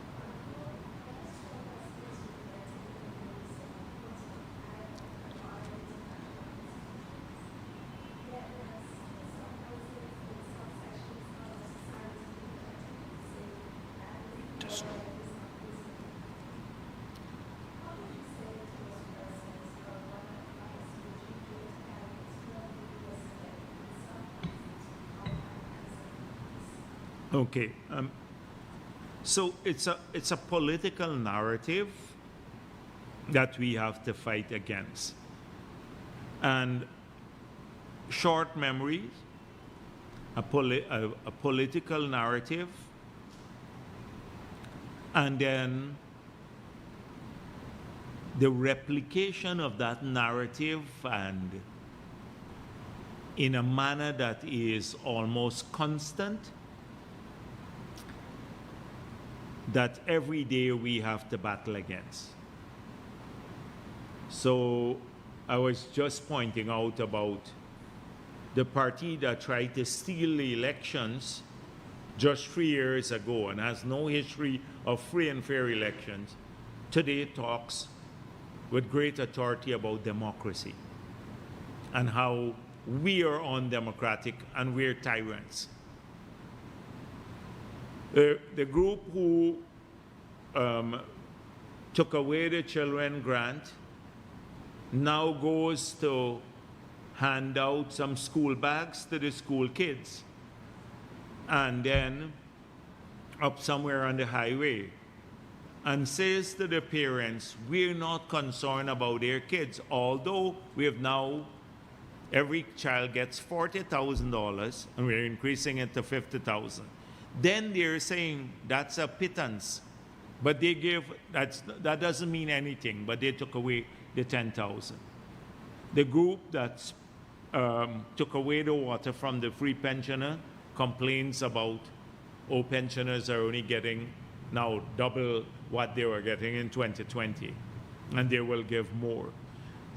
Okay. So it's a political narrative that we have to fight against. And short memories, a political narrative, and then the replication of that narrative and in a manner that is almost constant, that every day we have to battle against. So I was just pointing out about the party that tried to steal the elections just 3 years ago and has no history of free and fair elections, today talks with great authority about democracy and how we are undemocratic and we're tyrants. The group who took away the children grant now goes to hand out some school bags to the school kids, and then up somewhere on the highway and says to the parents, we're not concerned about their kids, although we have now, every child gets $40,000 and we're increasing it to $50,000. Then they're saying that's a pittance, but they give, that doesn't mean anything, but they took away the 10,000. The group that took away the water from the free pensioner complains about, oh, pensioners are only getting now double what they were getting in 2020, and they will give more.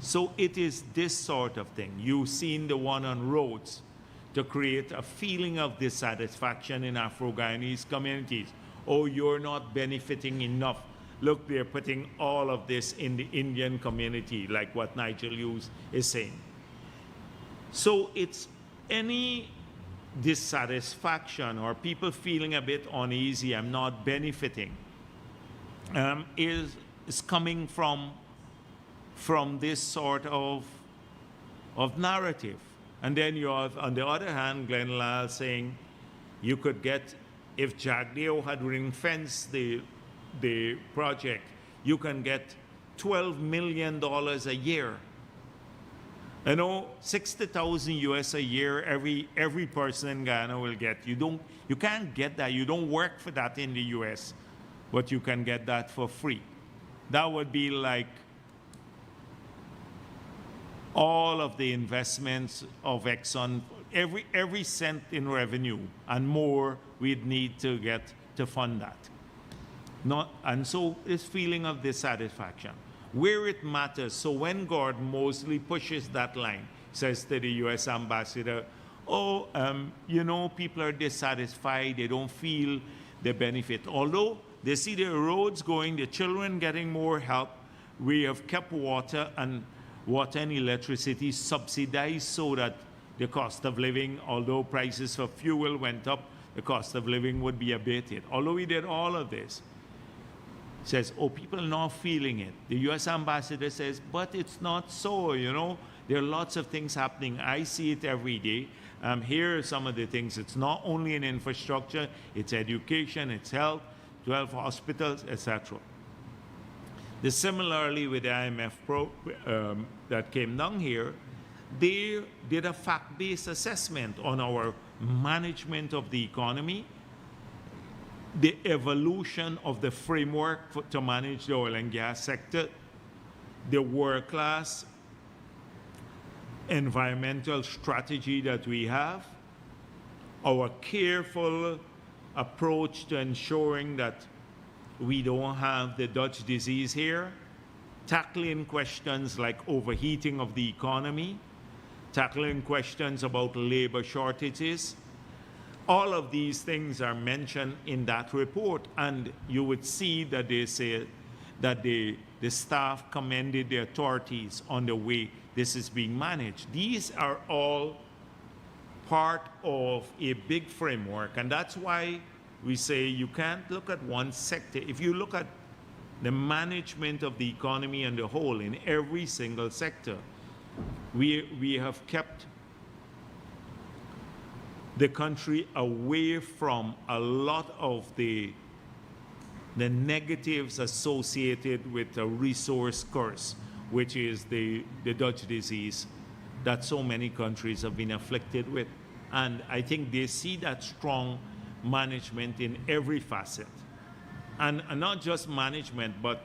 So it is this sort of thing. You've seen the one on roads, to create a feeling of dissatisfaction in Afro-Guyanese communities. Oh, you're not benefiting enough. Look, they're putting all of this in the Indian community, like what Nigel Hughes is saying. So it's any dissatisfaction or people feeling a bit uneasy, I'm not benefiting, is coming from this sort of narrative. And then you have, on the other hand, Glenn Lyle saying you could get, if Jagdeo had ring-fenced the project, you can get $12 million a year. You know, 60,000 US a year, every person in Guyana will get. You can't get that. You don't work for that in the US, but you can get that for free. That would be like all of the investments of Exxon, every cent in revenue and more we'd need to get to fund that. And so this feeling of dissatisfaction, where it matters. So when Gordon Mosley pushes that line, says to the US ambassador, oh, you know, people are dissatisfied, they don't feel the benefit. Although they see the roads going, the children getting more help, we have kept water and electricity subsidized so that the cost of living, although prices for fuel went up, the cost of living would be abated. Although we did all of this, says, oh, people are not feeling it. The U.S. ambassador says, but it's not so, you know. There are lots of things happening. I see it every day. Here are some of the things. It's not only in infrastructure, it's education, it's health, 12 hospitals, etc. Similarly with the IMF that came down here, they did a fact-based assessment on our management of the economy, the evolution of the framework to manage the oil and gas sector, the world-class environmental strategy that we have, our careful approach to ensuring that we don't have the Dutch disease here, tackling questions like overheating of the economy, tackling questions about labor shortages. All of these things are mentioned in that report, and you would see that they say that the staff commended the authorities on the way this is being managed. These are all part of a big framework, and that's why we say you can't look at one sector. If you look at the management of the economy and the whole in every single sector, we have kept the country away from a lot of the negatives associated with a resource curse, which is the Dutch disease that so many countries have been afflicted with. And I think they see that strong management in every facet. And not just management, but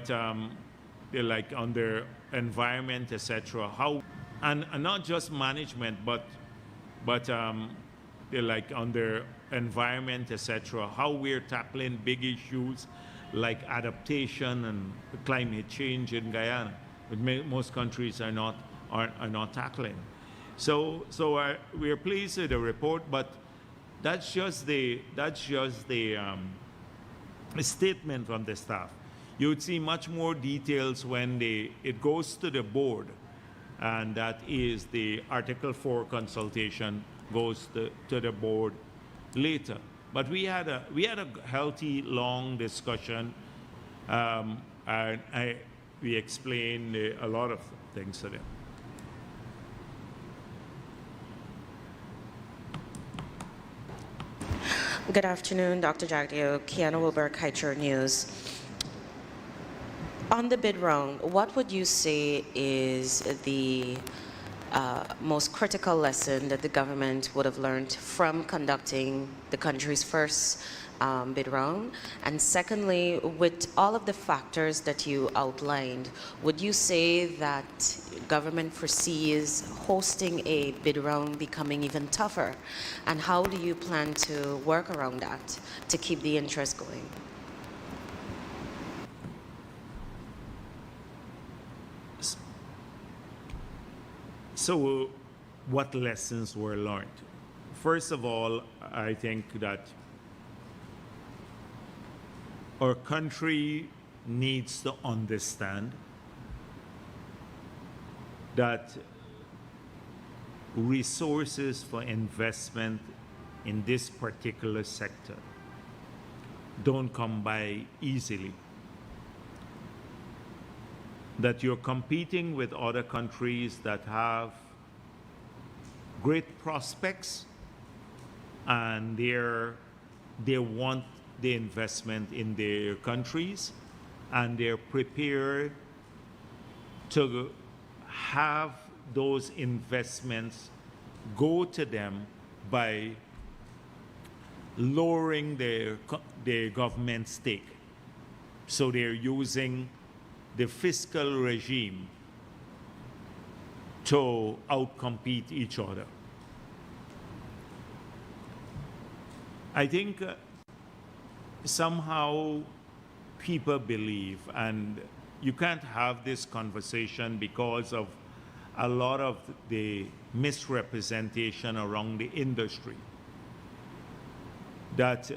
they're like on their environment, etc. How and not just management, but they're like on their environment, etc. How we're tackling big issues like adaptation and climate change in Guyana, which most countries are not tackling. So we are pleased with the report, but that's just the statement from the staff. You would see much more details when it goes to the board, and that is the Article 4 consultation goes to the board later. But we had a healthy, long discussion, and we explained a lot of things to them. Good afternoon, Dr. Jagdeo. Kiana Wilbur, Kaicher News. On the bid round, what would you say is the most critical lesson that the government would have learned from conducting the country's first bid round? And secondly, with all of the factors that you outlined, would you say that government foresees hosting a bid round becoming even tougher? And how do you plan to work around that to keep the interest going? So what lessons were learned? First of all, I think that our country needs to understand that resources for investment in this particular sector don't come by easily. That you're competing with other countries that have great prospects, and they want the investment in their countries, and they're prepared to have those investments go to them by lowering their government stake. So they're using the fiscal regime to outcompete each other. I think somehow people believe, and you can't have this conversation because of a lot of the misrepresentation around the industry, that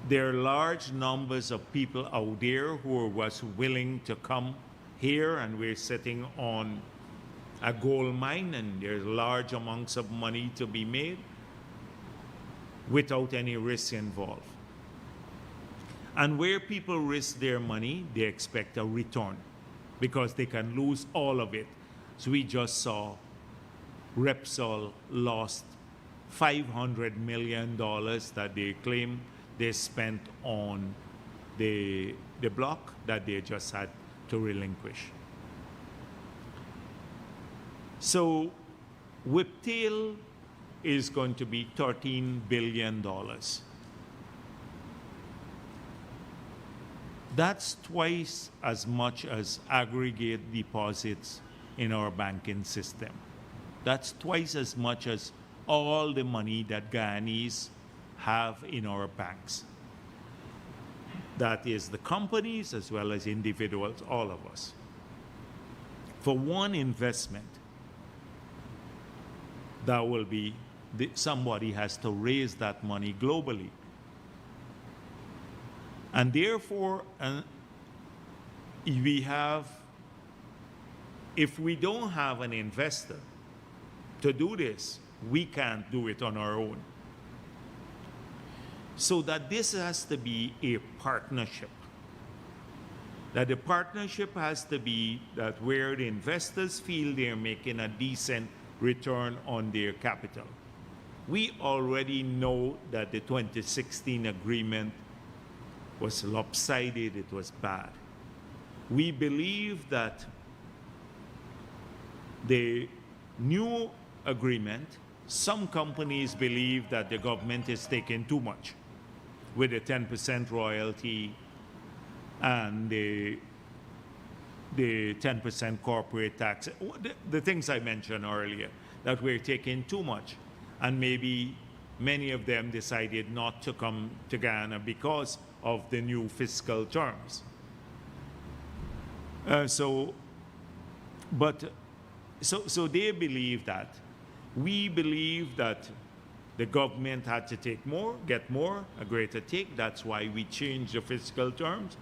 there are large numbers of people out there who was willing to come here, and we're sitting on a gold mine, and there's large amounts of money to be made without any risk involved. And where people risk their money, they expect a return because they can lose all of it. So we just saw Repsol lost $500 million that they claim they spent on the block that they just had to relinquish. So Whiptail is going to be $13 billion. That's twice as much as aggregate deposits in our banking system. That's twice as much as all the money that Guyanese have in our banks. That is the companies as well as individuals, all of us. For one investment, that will be, somebody has to raise that money globally. And therefore, if we don't have an investor to do this, we can't do it on our own. So that this has to be a partnership. That the partnership has to be that where the investors feel they're making a decent return on their capital. We already know that the 2016 agreement was lopsided, it was bad. We believe that the new agreement, some companies believe that the government is taking too much with the 10% royalty and the 10% corporate tax, the things I mentioned earlier, that we're taking too much. And maybe many of them decided not to come to Ghana because of the new fiscal terms. So they believe that. We believe that the government had to take more, get more, a greater take. That's why we changed the fiscal terms.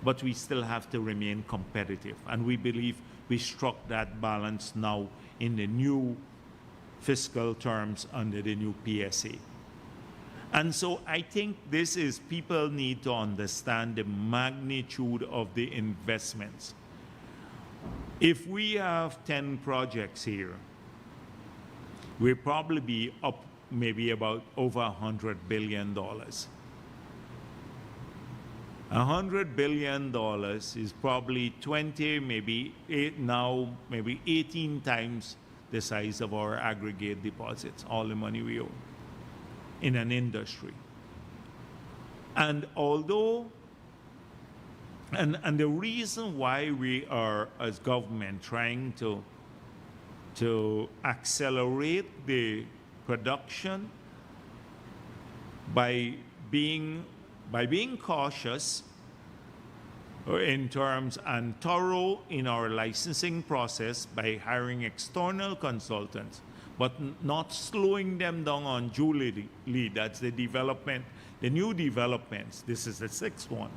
But we still have to remain competitive. And we believe we struck that balance now in the new fiscal terms under the new PSA. And so I think this is, people need to understand the magnitude of the investments. If we have 10 projects here, we'll probably be up maybe about over $100 billion. $100 billion is probably 20, maybe 18 times the size of our aggregate deposits, all the money we owe in an industry. And although, and the reason why we are, as government, trying to accelerate the production by being cautious in terms and thorough in our licensing process by hiring external consultants, but not slowing them down on Julie Lee, that's the development, the new developments, this is the sixth one,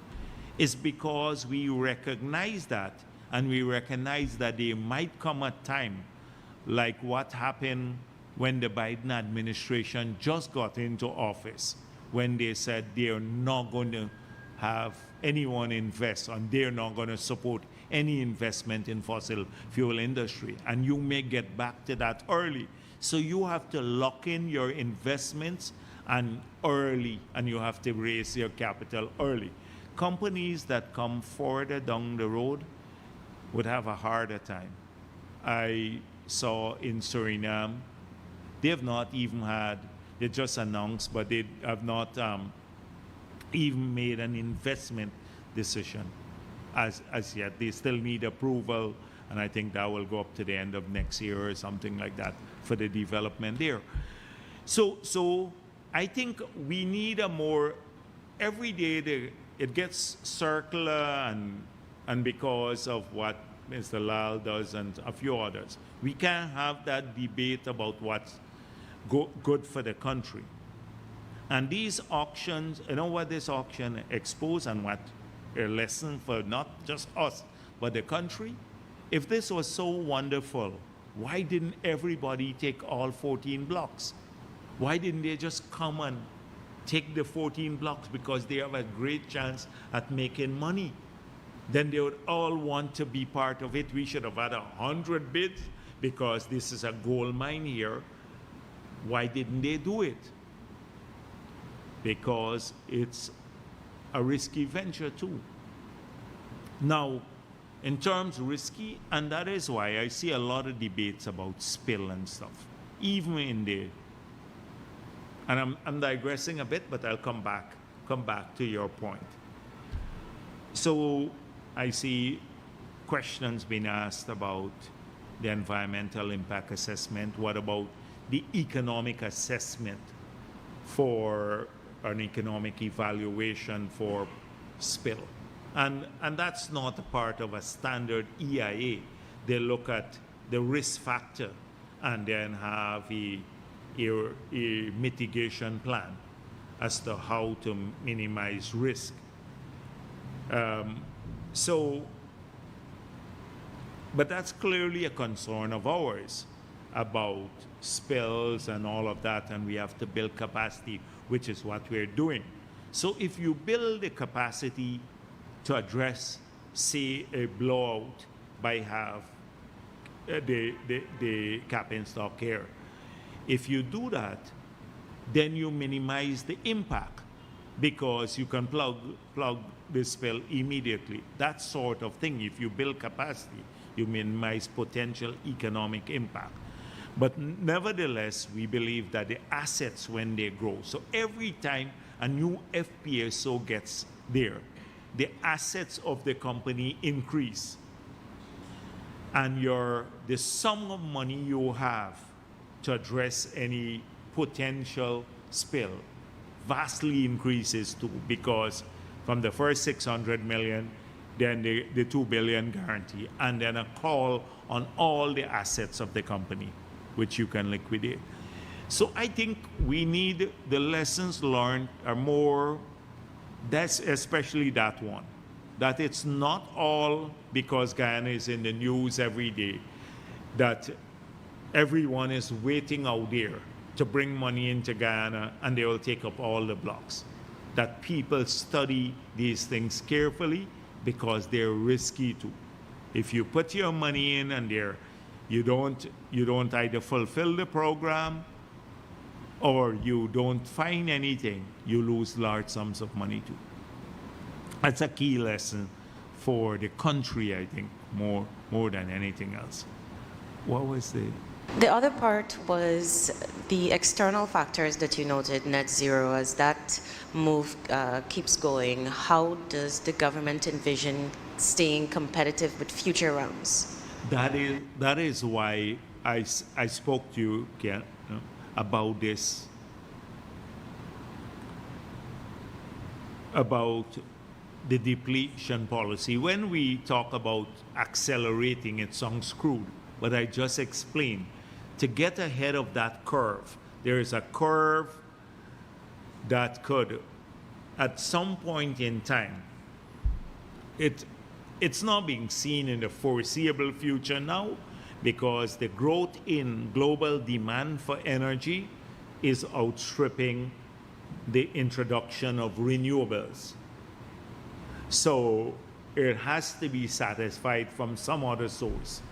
is because we recognize that, and we recognize that there might come a time like what happened when the Biden administration just got into office, when they said they're not going to have anyone invest and they're not going to support any investment in fossil fuel industry. And you may get back to that early. So you have to lock in your investments and early, and you have to raise your capital early. Companies that come further down the road would have a harder time. I saw in Suriname, they have not even had, they just announced, but they have not even made an investment decision as yet. They still need approval, and I think that will go up to the end of next year or something like that for the development there. So I think we need a more, every day it gets circular, and because of what Mr. Lal does and a few others, we can't have that debate about what's good for the country. And these auctions, you know what this auction exposed and what a lesson for not just us, but the country? If this was so wonderful, why didn't everybody take all 14 blocks? Why didn't they just come and take the 14 blocks because they have a great chance at making money? Then they would all want to be part of it. We should have had 100 bids because this is a gold mine here. Why didn't they do it? Because it's a risky venture too. Now, in terms risky, and that is why I see a lot of debates about spill and stuff, even in the, and I'm digressing a bit, but I'll come back to your point. So I see questions being asked about the environmental impact assessment. What about the economic assessment for an economic evaluation for spill? And that's not a part of a standard EIA. They look at the risk factor and then have a mitigation plan as to how to minimize risk. But that's clearly a concern of ours about spills and all of that, and we have to build capacity, which is what we're doing. So if you build the capacity to address, say, a blowout by half the cap and stock here, if you do that, then you minimize the impact because you can plug the spill immediately. That sort of thing. If you build capacity, you minimize potential economic impact. But nevertheless, we believe that the assets, when they grow, so every time a new FPSO gets there, the assets of the company increase. And the sum of money you have to address any potential spill vastly increases too, because from the first 600 million, then the 2 billion guarantee, and then a call on all the assets of the company, which you can liquidate. So I think we need, the lessons learned are more, that's especially that one, that it's not all because Guyana is in the news every day, that everyone is waiting out there to bring money into Guyana and they will take up all the blocks. That people study these things carefully because they're risky too. If you put your money in and you don't either fulfill the program or you don't find anything, you lose large sums of money too. That's a key lesson for the country, I think, more than anything else. What was the... The other part was the external factors that you noted, net zero, as that move keeps going. How does the government envision staying competitive with future rounds? That is why I spoke to you, Ken, about this, about the depletion policy. When we talk about accelerating, it sounds crude, but I just explained. To get ahead of that curve, there is a curve that could, at some point in time, it's not being seen in the foreseeable future now because the growth in global demand for energy is outstripping the introduction of renewables. So it has to be satisfied from some other source.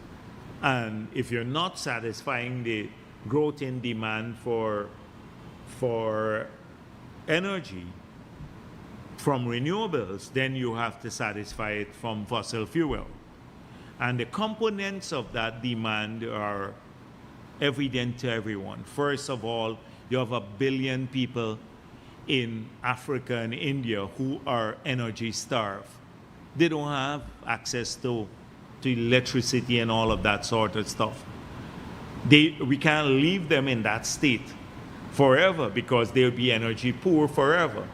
And if you're not satisfying the growth in demand for energy from renewables, then you have to satisfy it from fossil fuel. And the components of that demand are evident to everyone. First of all, you have 1 billion people in Africa and India who are energy starved. They don't have access to electricity and all of that sort of stuff. We can't leave them in that state forever because they'll be energy poor forever.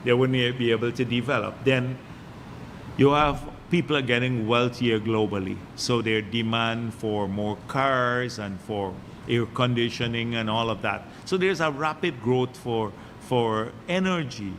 They wouldn't be able to develop. Then you have people are getting wealthier globally, so their demand for more cars and for air conditioning and all of that. So there's a rapid growth for for energy.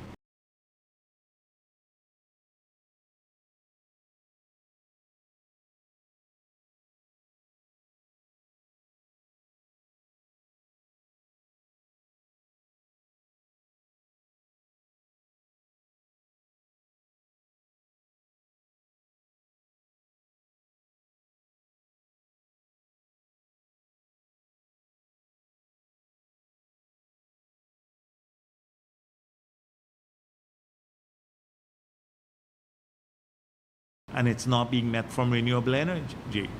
And it's not being met from renewable energy.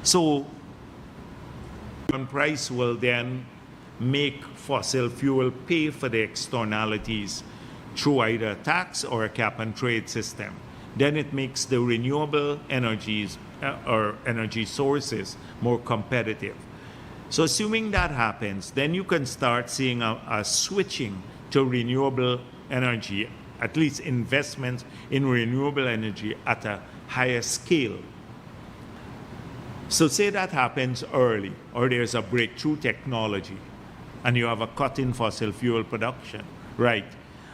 So price will then make fossil fuel pay for the externalities through either a tax or a cap and trade system. Then it makes the renewable energies or energy sources more competitive. So assuming that happens, then you can start seeing a switching to renewable energy, at least investments in renewable energy at a higher scale. So say that happens early, or there's a breakthrough technology, and you have a cut in fossil fuel production, right?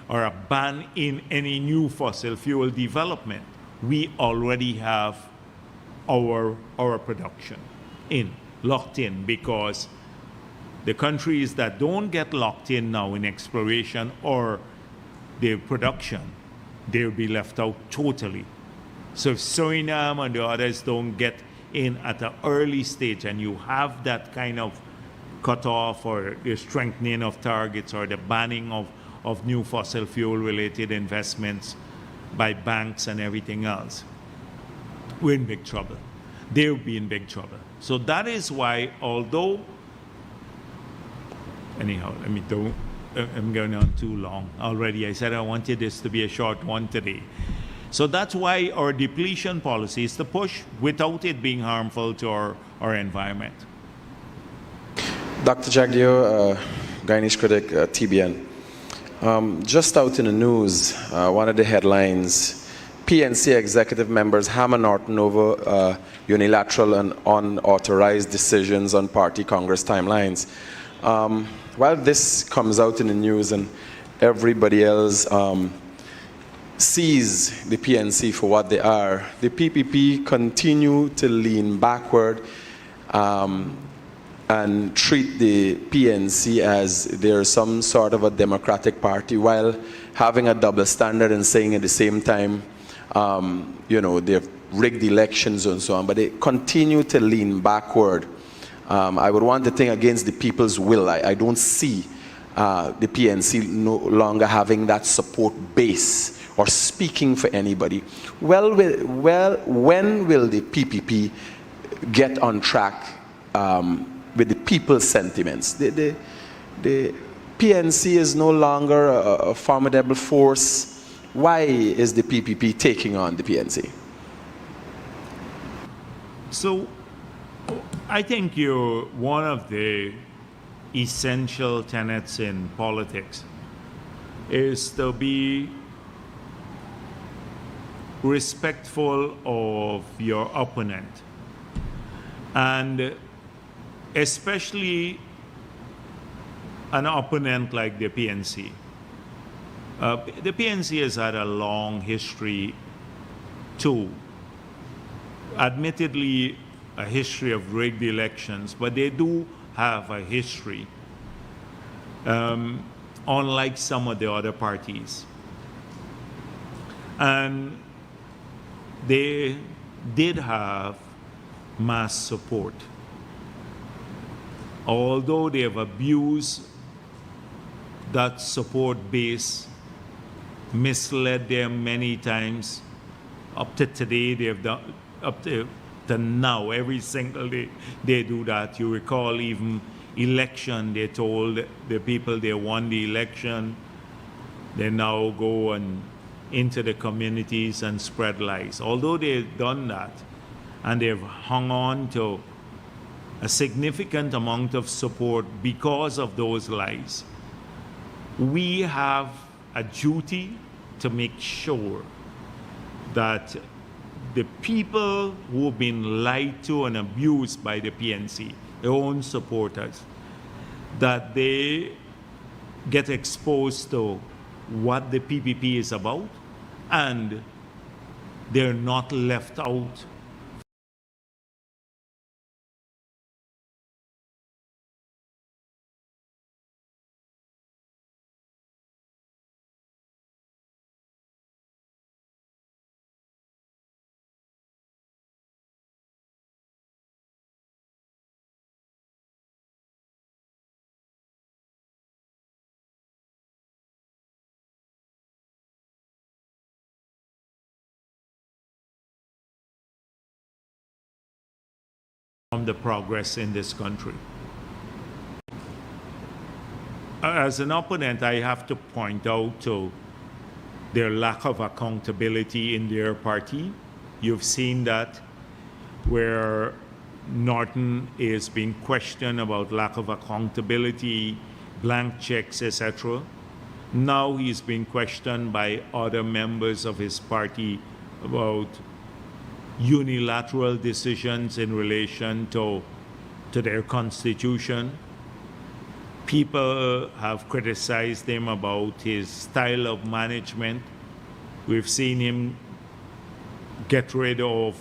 Or a ban in any new fossil fuel development. We already have our production locked in, because the countries that don't get locked in now in exploration or their production, they'll be left out totally. So if Suriname and the others don't get in at an early stage, and you have that kind of cutoff or the strengthening of targets or the banning of new fossil fuel related investments by banks and everything else, we're in big trouble. They'll be in big trouble. So that is why, although, anyhow, I'm going on too long already. I said I wanted this to be a short one today. So that's why our depletion policy is to push without it being harmful to our environment. Dr. Jagdeo, Guyanese critic, TBN. Just out in the news, one of the headlines, PNC executive members hammer Norton over unilateral and unauthorized decisions on party Congress timelines. While this comes out in the news and everybody else sees the PNC for what they are, the PPP continue to lean backward and treat the PNC as they're some sort of a democratic party, while having a double standard and saying at the same time, you know, they've rigged elections and so on, but they continue to lean backward. I would want to think against the people's will. I don't see the PNC no longer having that support base or speaking for anybody. When will the PPP get on track with the people's sentiments? The PNC is no longer a formidable force. Why is the PPP taking on the PNC? So I think one of the essential tenets in politics is to be respectful of your opponent, and especially an opponent like the PNC. The PNC has had a long history too. Admittedly, a history of rigged elections, but they do have a history, unlike some of the other parties. And they did have mass support. Although they have abused that support base, misled them many times, up to today they have done, up to now, every single day they do that. You recall even election, they told the people they won the election, they now go and into the communities and spread lies. Although they've done that and they've hung on to a significant amount of support because of those lies, we have a duty to make sure that the people who've been lied to and abused by the PNC, their own supporters, that they get exposed to what the PPP is about, and they're not left out from the progress in this country. As an opponent, I have to point out to their lack of accountability in their party. You've seen that where Norton is being questioned about lack of accountability, blank checks, etc. Now he's being questioned by other members of his party about unilateral decisions in relation to their constitution. People have criticized him about his style of management. We've seen him get rid of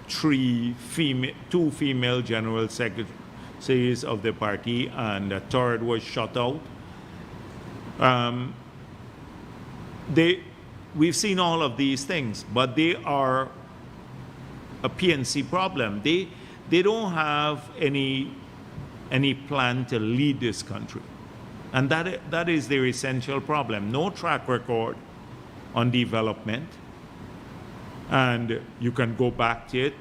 two female general secretaries of the party, and a third was shut out. We've seen all of these things, but they are a PNC problem. They don't have any plan to lead this country, and that is their essential problem. No track record on development, and you can go back to it.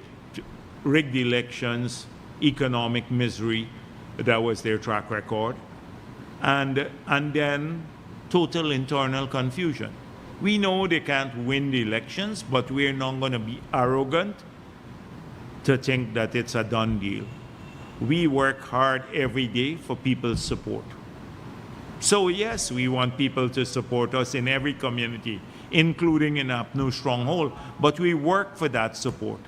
Rigged elections, economic misery, that was their track record, and then total internal confusion. We know they can't win the elections, but we're not going to be arrogant to think that it's a done deal. We work hard every day for people's support. So yes, we want people to support us in every community, including in Apnu Stronghold, but we work for that support.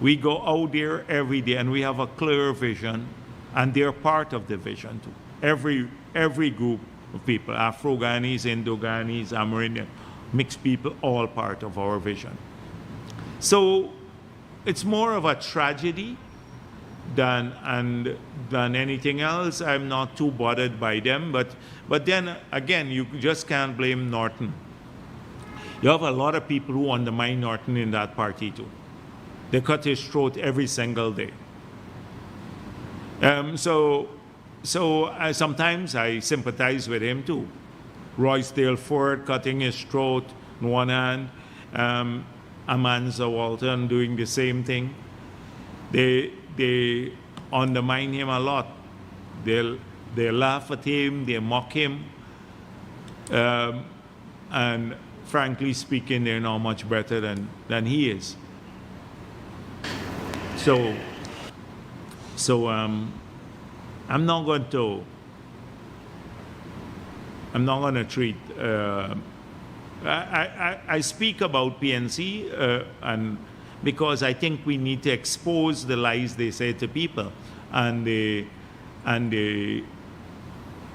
We go out there every day and we have a clear vision, and they're part of the vision too. Every group of people, Afro-Guyanese, Indo-Guyanese, Amerindian, mixed people, all part of our vision. So it's more of a tragedy than anything else. I'm not too bothered by them, but then again, you just can't blame Norton. You have a lot of people who undermine Norton in that party too. They cut his throat every single day. Sometimes I sympathize with him too. Roysdale Ford cutting his throat in one hand, Amanza Walton doing the same thing. They undermine him a lot. They laugh at him, they mock him, and frankly speaking, they're not much better than he is. So I'm not going to treat. I speak about PNC and because I think we need to expose the lies they say to people, and the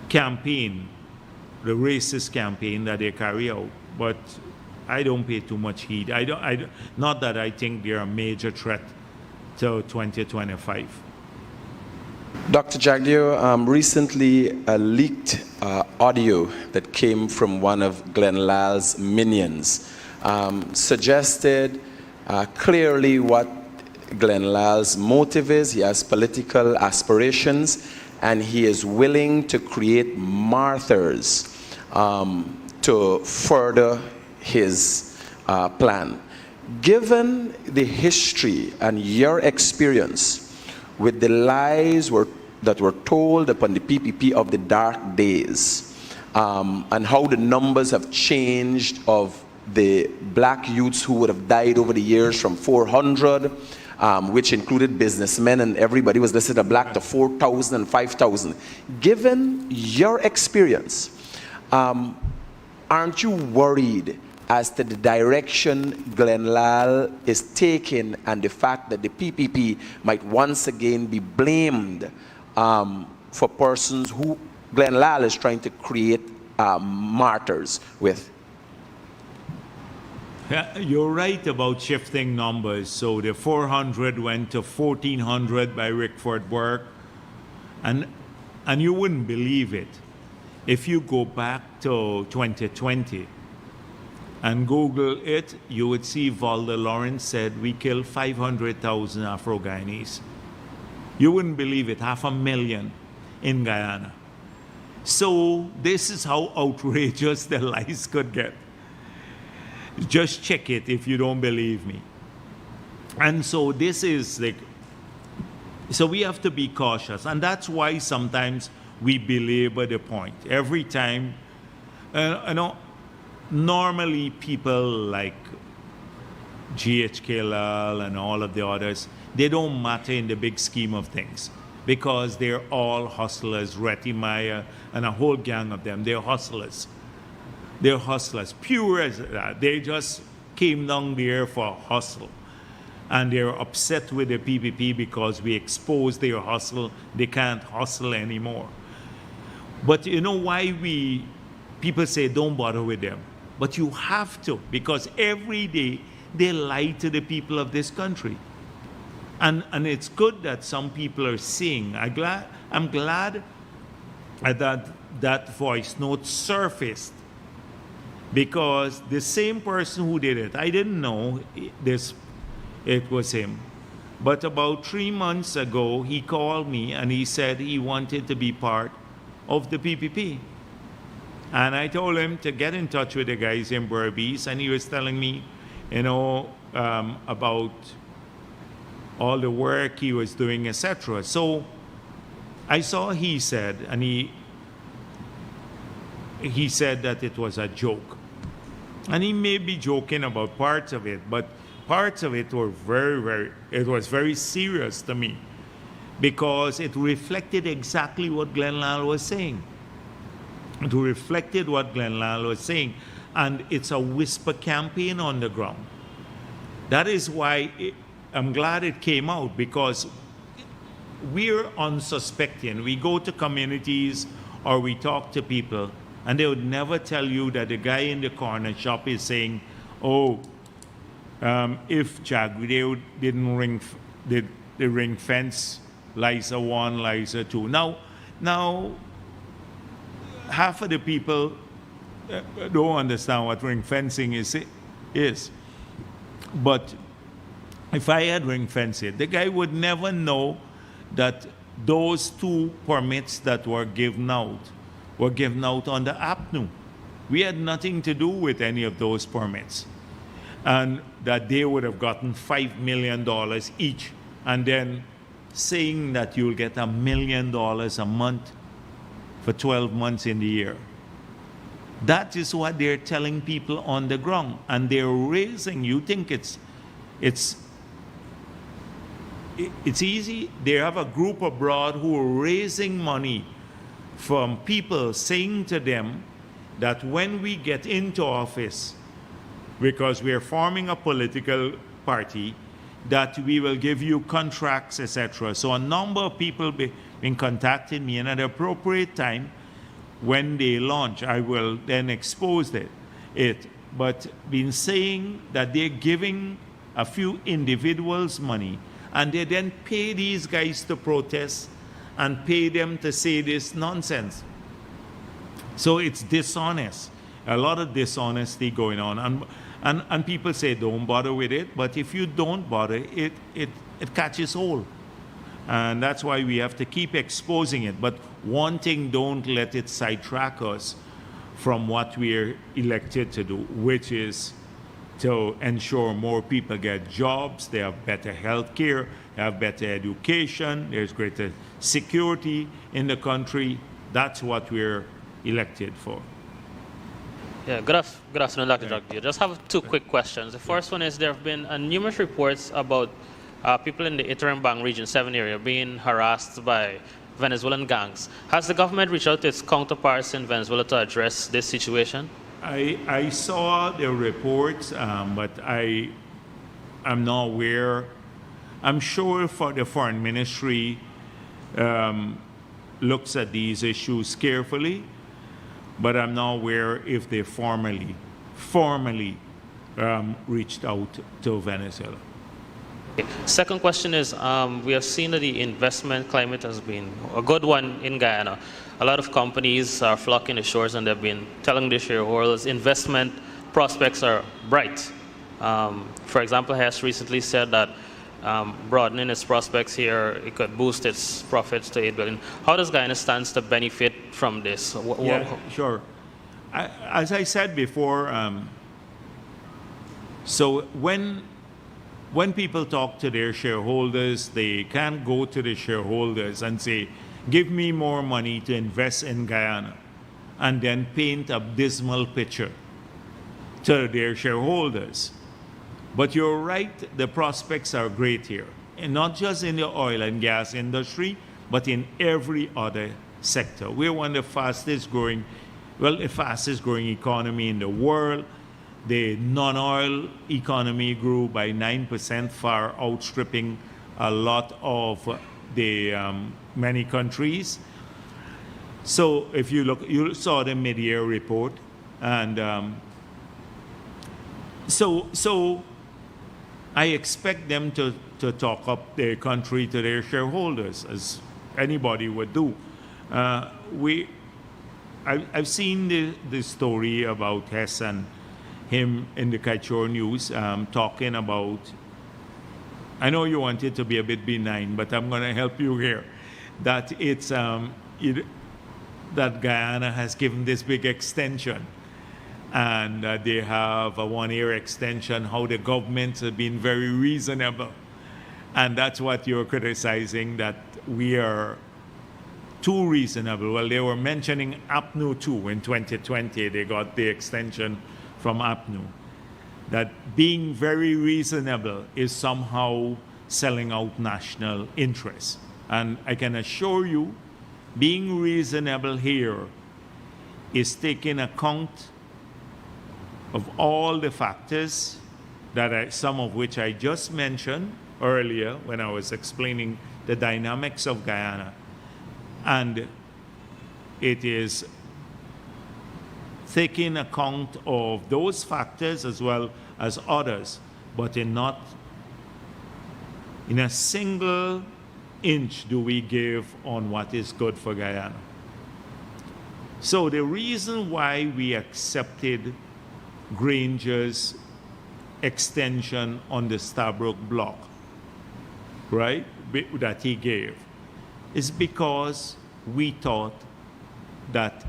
campaign, the racist campaign that they carry out. But I don't pay too much heed. Not that I think they're a major threat to 2025. Dr. Jagdeo, recently a leaked audio that came from one of Glenn Lal's minions suggested clearly what Glenn Lal's motive is. He has political aspirations, and he is willing to create martyrs to further his plan. Given the history and your experience with the lies that were told upon the PPP of the dark days, and how the numbers have changed of the black youths who would have died over the years from 400, which included businessmen, and everybody was listed as black, to 4,000 and 5,000. Given your experience, aren't you worried as to the direction Glenn Lal is taking, and the fact that the PPP might once again be blamed for persons who Glenn Lal is trying to create martyrs with. Yeah, you're right about shifting numbers. So the 400 went to 1,400 by Rickford Burke. And you wouldn't believe it. If you go back to 2020 and Google it, you would see Valda Lawrence said we killed 500,000 Afro-Guyanese. You wouldn't believe it, 500,000 in Guyana. So this is how outrageous the lies could get. Just check it if you don't believe me. And so this is like, so we have to be cautious. And that's why sometimes we belabor the point. Every time, normally people like G.H. Lal and all of the others, they don't matter in the big scheme of things because they're all hustlers. Retty Meyer and a whole gang of them, they're hustlers. They're hustlers, pure as that. They just came down there for hustle. And they're upset with the PPP because we exposed their hustle. They can't hustle anymore. But you know why people say don't bother with them? But you have to, because every day they lie to the people of this country. And it's good that some people are seeing. I'm glad that voice note surfaced, because the same person who did it, I didn't know it was him. But about 3 months ago, he called me and he said he wanted to be part of the PPP. And I told him to get in touch with the guys in Berbice, and he was telling me, about all the work he was doing, etc. So I saw he said, and he said that it was a joke. And he may be joking about parts of it, but parts of it were it was very serious to me, because it reflected exactly what Glenn Lal was saying. It reflected what Glenn Lal was saying. And it's a whisper campaign on the ground. That is why I'm glad it came out, because we're unsuspecting. We go to communities or we talk to people, and they would never tell you that the guy in the corner shop is saying, if Jagdeo didn't ring fence Lysa 1, Lysa 2. Now, half of the people don't understand what ring fencing is. But if I had ring fenced it, the guy would never know that those 2 permits that were given out on the APNU. We had nothing to do with any of those permits. And that they would have gotten $5 million each, and then saying that you'll get $1 million a month for 12 months in the year. That is what they're telling people on the ground, and they're raising. You think it's easy? They have a group abroad who are raising money from people, saying to them that when we get into office, because we are forming a political party, that we will give you contracts, etc. So a number of people been contacting me, and at the appropriate time, when they launch, I will then expose it. But been saying that they're giving a few individuals money, and they then pay these guys to protest and pay them to say this nonsense. So it's dishonest. A lot of dishonesty going on. And people say don't bother with it, but if you don't bother, it catches hold. And that's why we have to keep exposing it. But one thing, don't let it sidetrack us from what we're elected to do, which is to ensure more people get jobs, they have better health care, they have better education, there's greater security in the country. That's what we're elected for. Yeah, good afternoon, Dr. Jagdeo. Just have 2 quick questions. The first one is there have been numerous reports about people in the Iterenbang Region 7 area being harassed by Venezuelan gangs. Has the government reached out to its counterparts in Venezuela to address this situation? I saw the reports, but I'm not aware. I'm sure for the Foreign Ministry, looks at these issues carefully, but I'm not aware if they formally reached out to Venezuela. Okay. Second question is, we have seen that the investment climate has been a good one in Guyana. A lot of companies are flocking the shores and they've been telling their shareholders investment prospects are bright. For example, Hess recently said that broadening its prospects here, it could boost its profits to 8 billion. How does Guyana stand to benefit from this? Yeah, sure. As I said before, so when people talk to their shareholders, they can't go to the shareholders and say, give me more money to invest in Guyana, and then paint a dismal picture to their shareholders. But you're right, the prospects are great here, and not just in the oil and gas industry, but in every other sector. We're one of the fastest growing economy in the world. The non-oil economy grew by 9%, far outstripping a lot of the many countries. So if you look, you saw the mid-year report, and so I expect them to talk up their country to their shareholders, as anybody would do. I've seen the story about Hess and him in the Kaichor News talking about, I know you want it to be a bit benign, but I'm going to help you here, that it's that Guyana has given this big extension, and they have a 1-year extension, how the government has been very reasonable. And that's what you're criticizing, that we are too reasonable. Well, they were mentioning APNU too in 2020. They got the extension from APNU. That being very reasonable is somehow selling out national interests. And I can assure you, being reasonable here is taking account of all the factors that some of which I just mentioned earlier when I was explaining the dynamics of Guyana. And it is taking account of those factors as well as others, but not in a single inch do we give on what is good for Guyana. So the reason why we accepted Granger's extension on the Stabroek block, right, that he gave, is because we thought that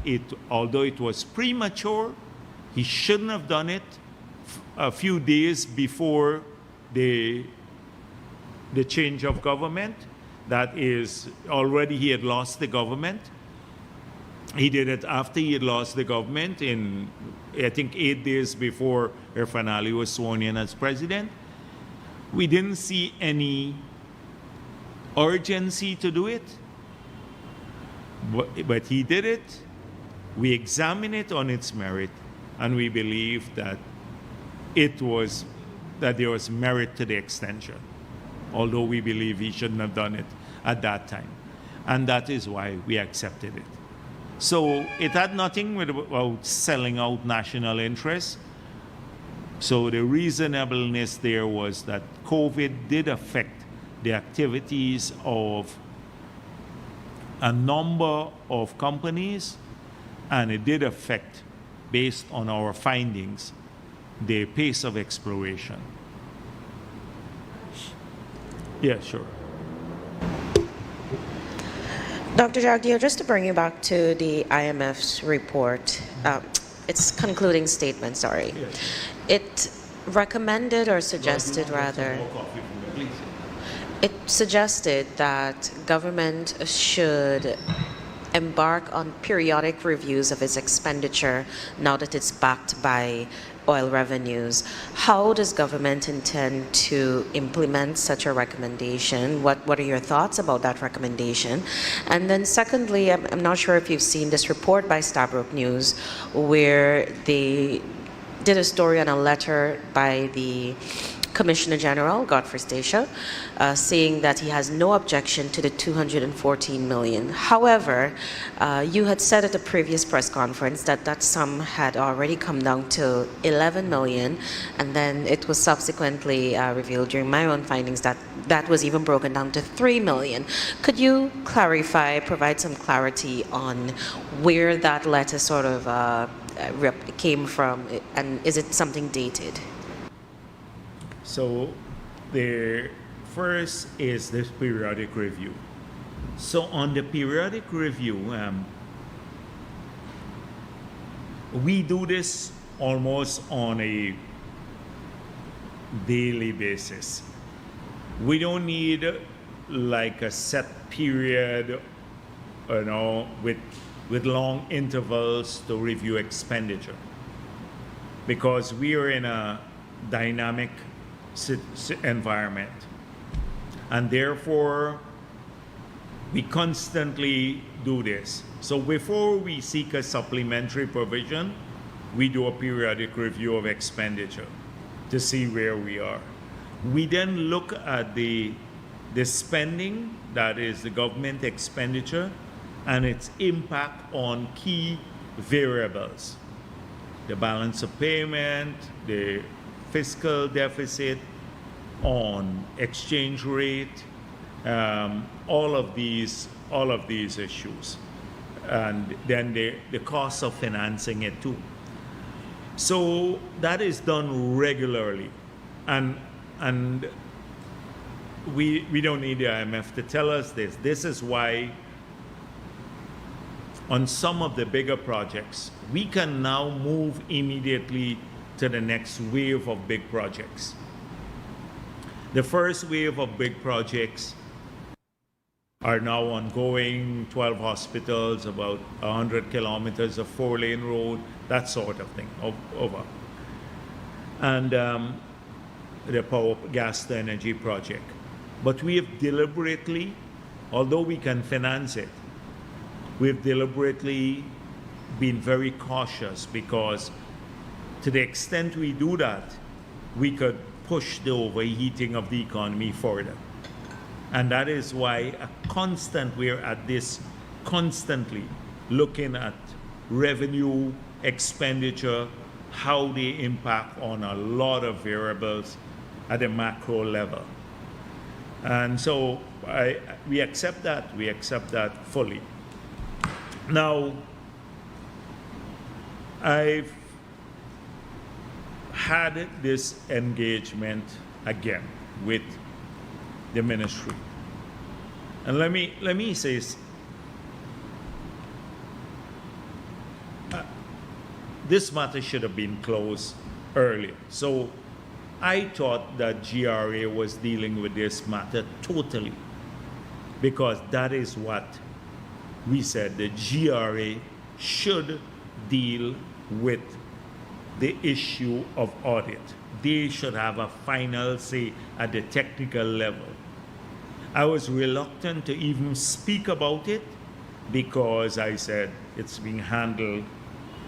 although it was premature, he shouldn't have done it a few days before the change of government. That is, already he had lost the government. He did it after he had lost the government in, I think, 8 days before Irfaan Ali was sworn in as president. We didn't see any urgency to do it, but he did it. We examined it on its merit, and we believe that there was merit to the extension, although we believe he shouldn't have done it at that time. And that is why we accepted it. So it had nothing about selling out national interests. So the reasonableness there was that COVID did affect the activities of a number of companies, and it did affect, based on our findings, the pace of exploration. Yeah, sure. Dr. Jagdeo, just to bring you back to the IMF's report, its concluding statement, sorry. Yes. It recommended or suggested rather, it suggested that government should embark on periodic reviews of its expenditure now that it's backed by oil revenues. How does government intend to implement such a recommendation? What are your thoughts about that recommendation? And then secondly, I'm not sure if you've seen this report by Stabroek News, where they did a story on a letter by the Commissioner General, Godfrey Stacia, saying that he has no objection to the 214 million. However, you had said at a previous press conference that that sum had already come down to 11 million, and then it was subsequently revealed during my own findings that that was even broken down to 3 million. Could you clarify, provide some clarity on where that letter sort of came from, and is it something dated? So the first is this periodic review. So on the periodic review, we do this almost on a daily basis. We don't need like a set period, you know, with long intervals to review expenditure, because we are in a dynamic environment, and therefore we constantly do this. So before we seek a supplementary provision, we do a periodic review of expenditure to see where we are. We then look at the spending, that is the government expenditure, and its impact on key variables: the balance of payment, the fiscal deficit, on exchange rate, all of these issues, and then the cost of financing it too. So that is done regularly, and we don't need the IMF to tell us this. This is why on some of the bigger projects, we can now move immediately to the next wave of big projects. The first wave of big projects are now ongoing: 12 hospitals, about 100 kilometers of 4-lane road, that sort of thing, over. And the power gas to energy project. But we have deliberately, although we can finance it, we've deliberately been very cautious, because to the extent we do that, we could push the overheating of the economy further. And that is why we're at this constantly looking at revenue, expenditure, how they impact on a lot of variables at a macro level. And so we accept that fully. Now, I've had this engagement again with the ministry, and let me say, this matter should have been closed earlier. So I thought that GRA was dealing with this matter totally, because that is what we said. The GRA should deal with the issue of audit. They should have a final say at the technical level. I was reluctant to even speak about it, because I said it's being handled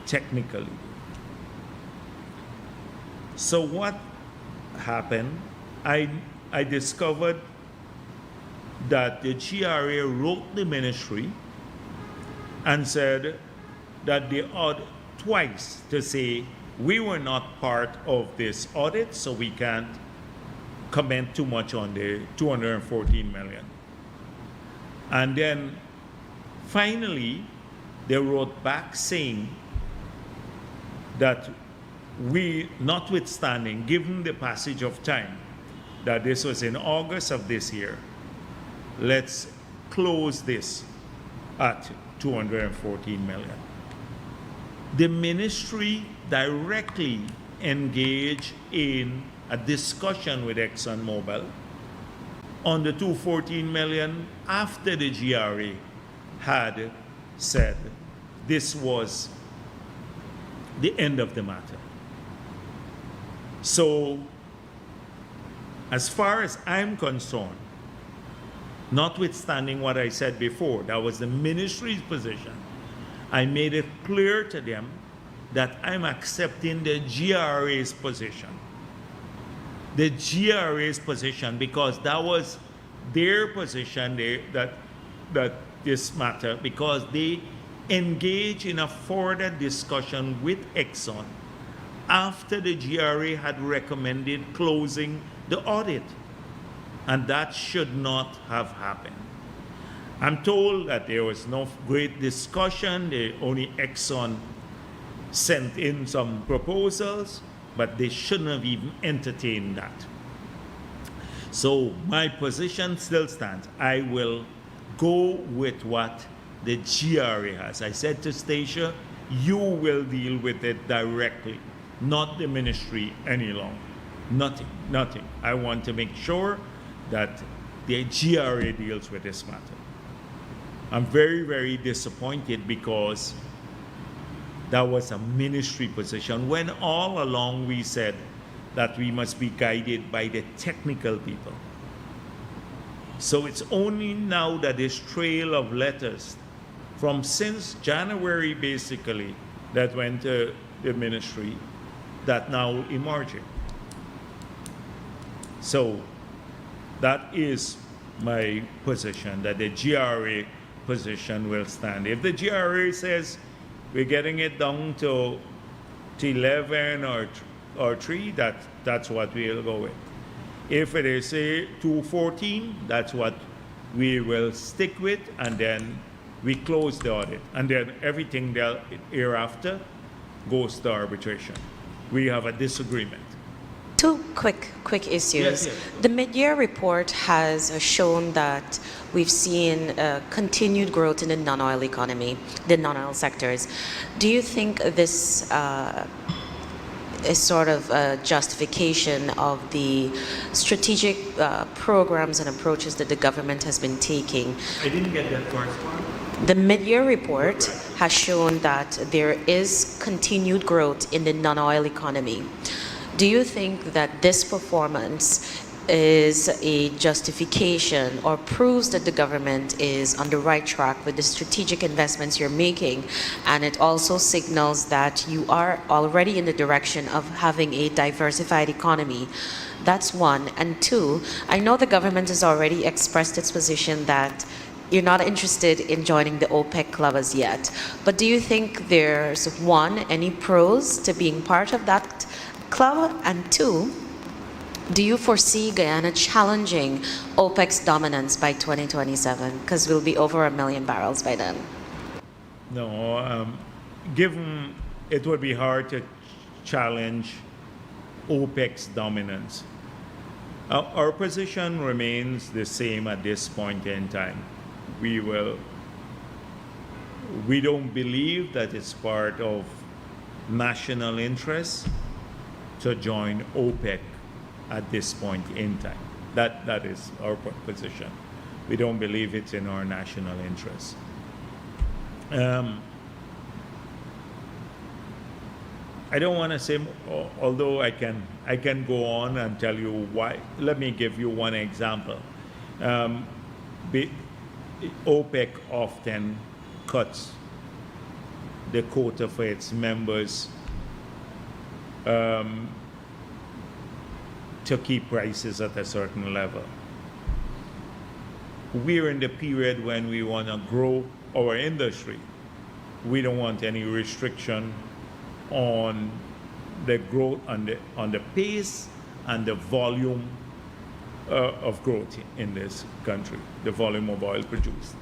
technically. So what happened? I discovered that the GRA wrote the ministry and said that they audit twice to say we were not part of this audit, so we can't comment too much on the 214 million. And then finally they wrote back saying that we, notwithstanding, given the passage of time, that this was in August of this year, let's close this at 214 million. The ministry directly engaged in a discussion with ExxonMobil on the 214 million after the GRA had said this was the end of the matter. So, as far as I'm concerned, notwithstanding what I said before, that was the ministry's position, I made it clear to them that I'm accepting the GRA's position. the GRA's position, because that was their position that this matter, because they engaged in a further discussion with Exxon after the GRA had recommended closing the audit. And that should not have happened. I'm told that there was no great discussion. Only Exxon sent in some proposals, but they shouldn't have even entertained that. So my position still stands. I will go with what the GRA has. I said to Stacia, you will deal with it directly, not the ministry any longer. Nothing. I want to make sure that the GRA deals with this matter. I'm very, very disappointed because that was a ministry position when all along we said that we must be guided by the technical people. So it's only now that this trail of letters from since January basically that went to the ministry that now emerging. So that is my position, that the GRA position will stand. If the GRA says we're getting it down to 11 or 3, that's what we'll go with. If it is say 214, that's what we will stick with, and then we close the audit, and then everything thereafter goes to arbitration. We have a disagreement. Two quick issues. Yes. The mid-year report has shown that we've seen continued growth in the non-oil economy, the non-oil sectors. Do you think this is sort of a justification of the strategic programs and approaches that the government has been taking? I didn't get that first one. The mid-year report has shown that there is continued growth in the non-oil economy. Do you think that this performance is a justification or proves that the government is on the right track with the strategic investments you're making, and it also signals that you are already in the direction of having a diversified economy? That's one. And two, I know the government has already expressed its position that you're not interested in joining the OPEC club as yet, but do you think there's, one, any pros to being part of that club, and two, do you foresee Guyana challenging OPEC's dominance by 2027? Because we'll be over 1 million barrels by then. No, given it would be hard to challenge OPEC's dominance. Our position remains the same at this point in time. We don't believe that it's part of national interest to join OPEC at this point in time. That is our position. We don't believe it's in our national interest. I don't want to say, although I can go on and tell you why. Let me give you one example. OPEC often cuts the quota for its members to keep prices at a certain level. We're in the period when we want to grow our industry. We don't want any restriction on the growth, on the pace and the volume of growth in this country, the volume of oil produced.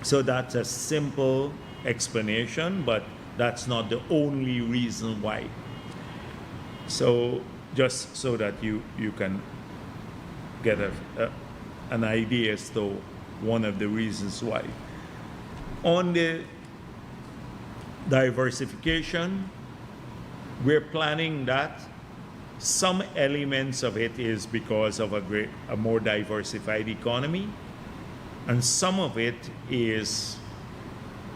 So that's a simple explanation, but that's not the only reason why. So just so that you can get an idea as to one of the reasons why. On the diversification, we're planning that. Some elements of it is because of a more diversified economy, and some of it is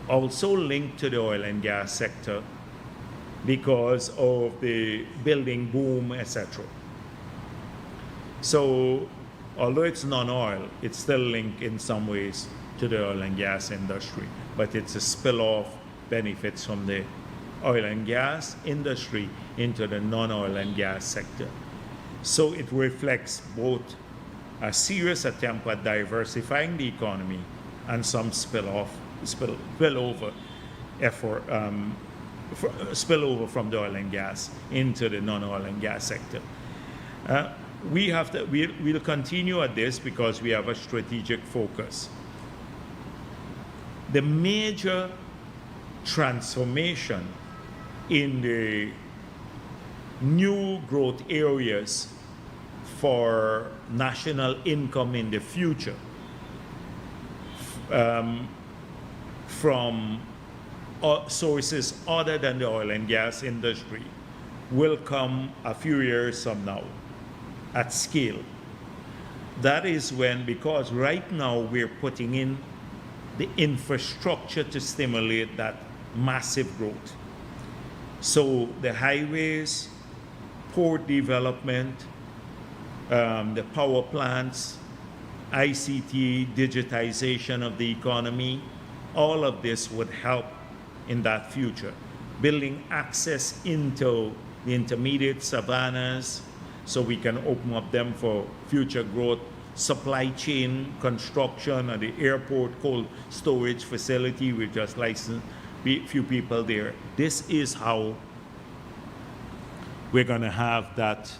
also linked to the oil and gas sector because of the building boom, etc. So, although it's non-oil, it's still linked in some ways to the oil and gas industry, but it's a spill-off benefits from the oil and gas industry into the non-oil and gas sector. So it reflects both a serious attempt at diversifying the economy and some spillover effort, spillover from the oil and gas into the non-oil and gas sector. We'll continue at this because we have a strategic focus. The major transformation in the new growth areas for national income in the future from sources other than the oil and gas industry will come a few years from now at scale. That is when, because right now we're putting in the infrastructure to stimulate that massive growth. So the highways, port development, the power plants, ICT, digitization of the economy, all of this would help in that future. Building access into the intermediate savannas so we can open up them for future growth, supply chain construction at the airport cold storage facility. We just licensed a few people there. This is how we're going to have that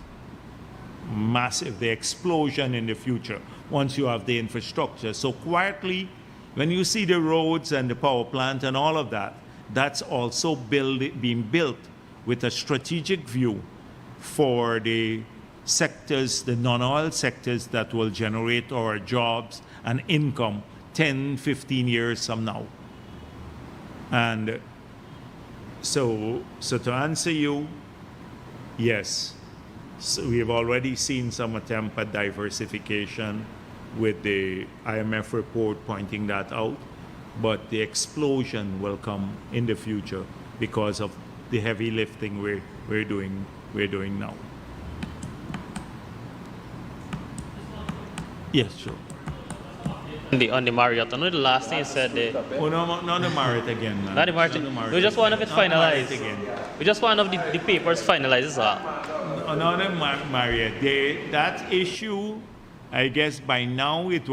massive, the explosion in the future once you have the infrastructure. So quietly, when you see the roads and the power plant and all of that, that's also being built with a strategic view for the sectors, the non-oil sectors that will generate our jobs and income 10, 15 years from now. And so to answer you, yes, so we have already seen some attempt at diversification with the IMF report pointing that out, but the explosion will come in the future because of the heavy lifting we're doing now. Yes, sure. On the Marriott, I know the last thing you said there. Oh, no, not the Marriott again, man. Not the Marriott. We just want if it's Not Marriott finalized. again. We just want if the papers finalized as well. Another Marriott. That issue, I guess by now it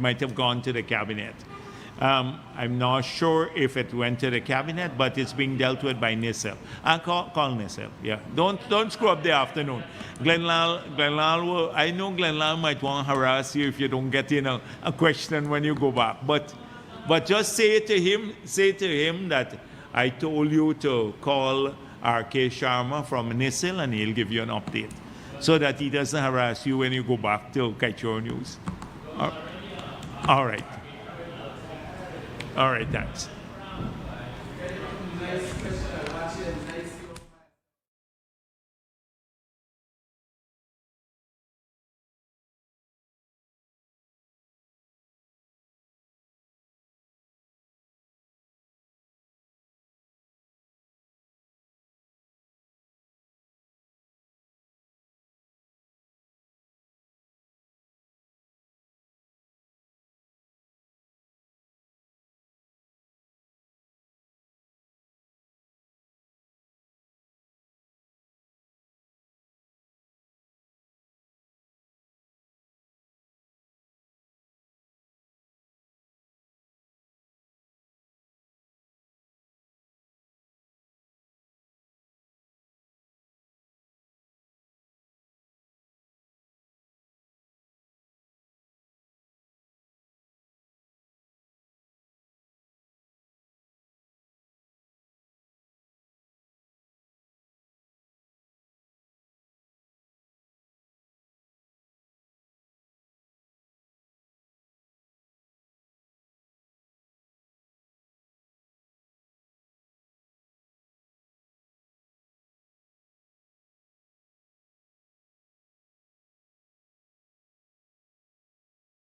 might have gone to the cabinet. I'm not sure if it went to the cabinet, but it's being dealt with by NISL. Call NISL, yeah. Don't screw up the afternoon. Glenlal I know Glenlal might want to harass you if you don't get in a question when you go back. But just say to him that I told you to call R.K. Sharma from NISL and he'll give you an update so that he doesn't harass you when you go back to Kaichor News. All right. All right, thanks.